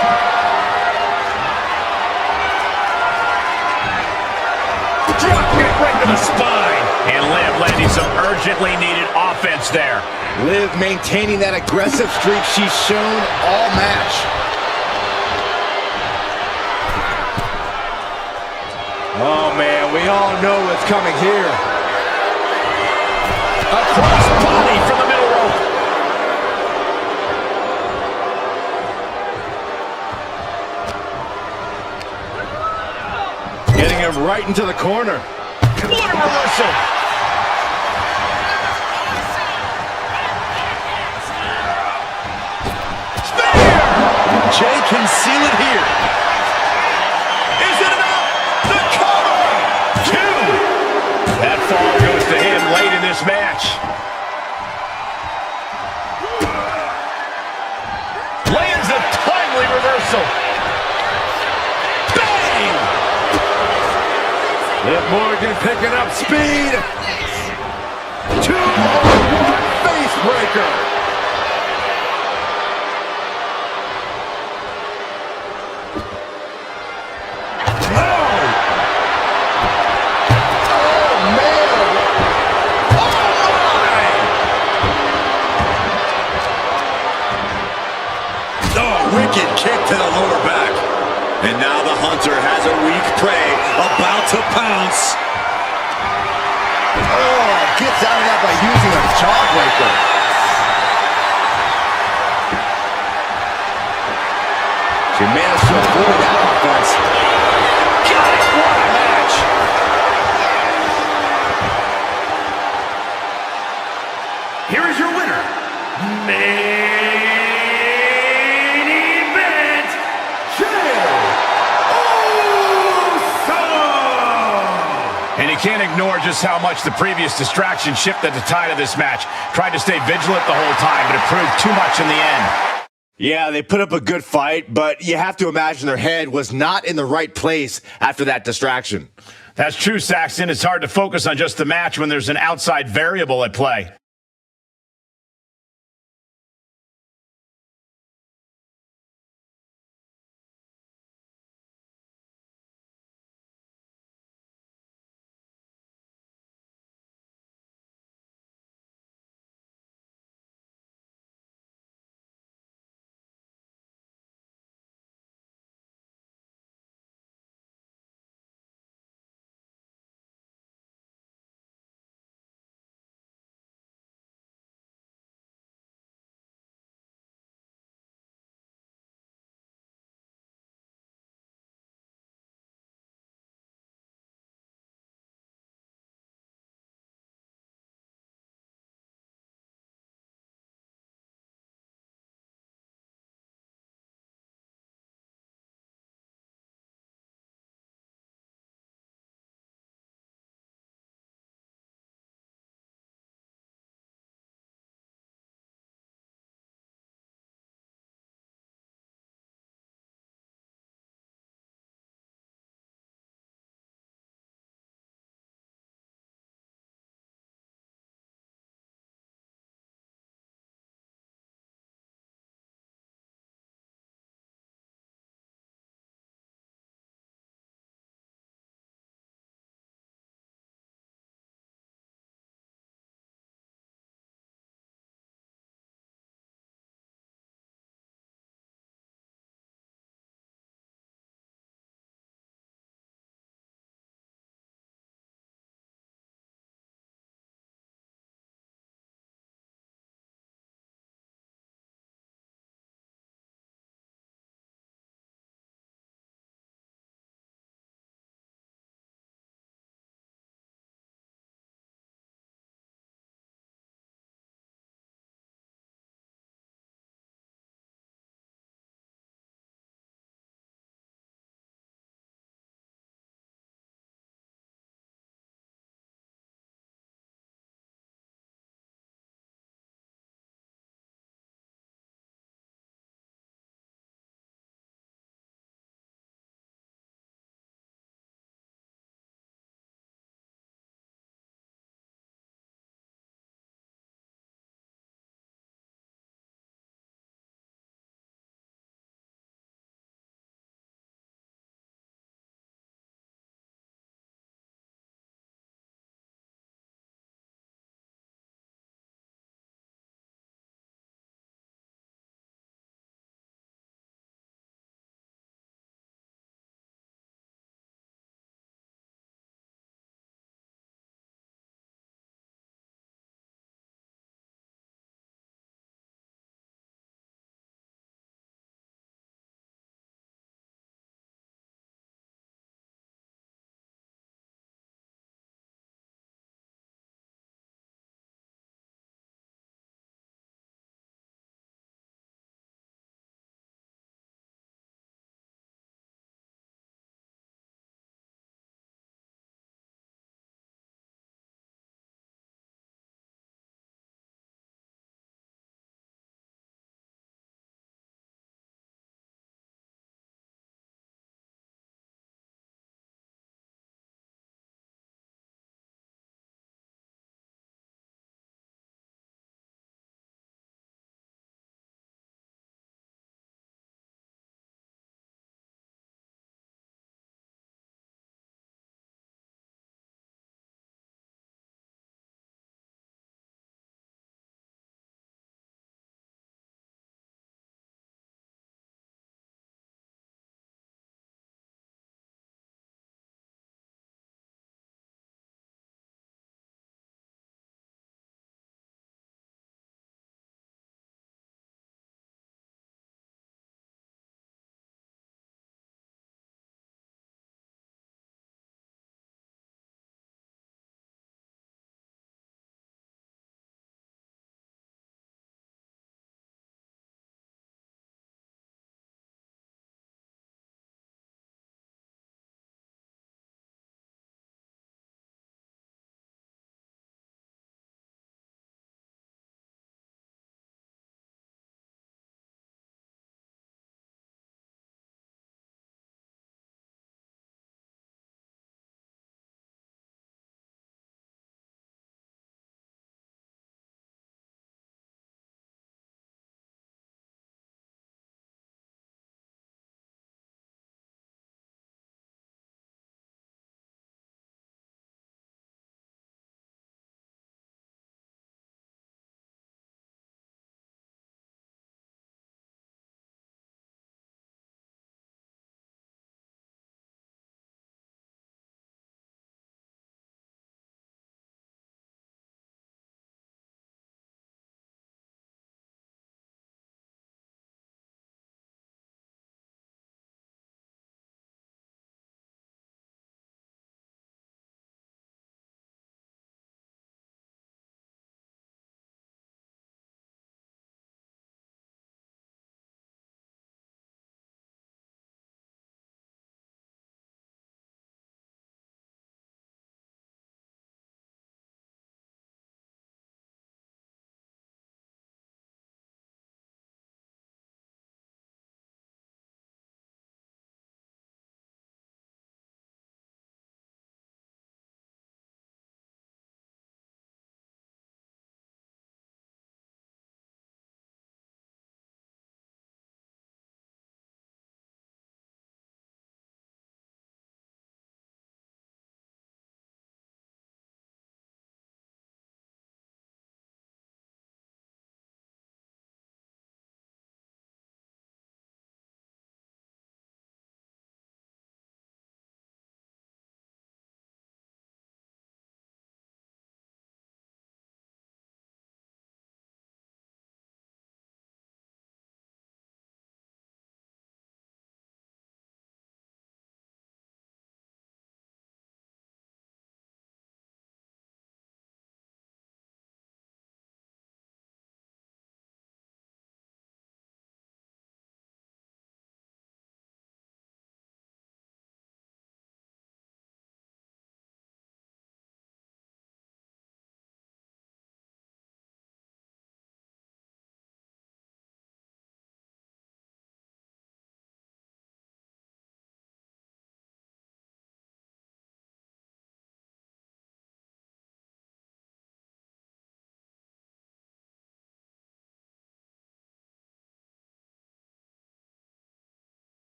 Drop kick right to the spine. And Liv landing some urgently needed offense there. Liv maintaining that aggressive streak she's shown all match. Oh man, we all know what's coming here. A cross body from the middle rope. Getting him right into the corner. What a reversal. Jey can seal it here. Is it enough? The cover! 2. That fall goes to him late in this match. Lands a timely reversal. Bang! Liv Morgan picking up speed. 2-on-1 face breaker. Kick to the lower back. And now the hunter has a weak prey about to pounce. Oh, gets out of that by using a jawbreaker. She managed to avoid that offense. Got it! What a match! Here is your winner, and you can't ignore just how much the previous distraction shifted the tide of this match. Tried to stay vigilant the whole time, but it proved too much in the end. Yeah, they put up a good fight, but you have to imagine their head was not in the right place after that distraction. That's true, Saxton. It's hard to focus on just the match when there's an outside variable at play.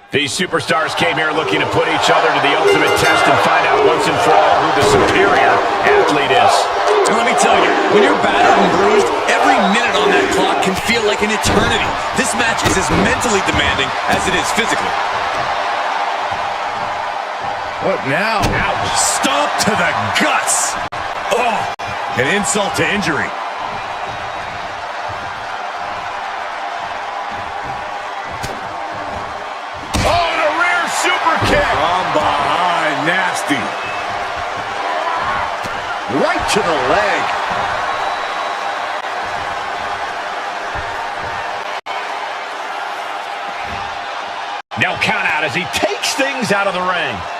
These superstars came here looking to put each other to the ultimate test and find out once and for all who the superior athlete is. And let me tell you, when you're battered and bruised, every minute on that clock can feel like an eternity. This match is as mentally demanding as it is physically. What now? Ouch. Stomp to the guts. Oh, an insult to injury. Super kick. From behind, nasty. Right to the leg. Now count out as he takes things out of the ring.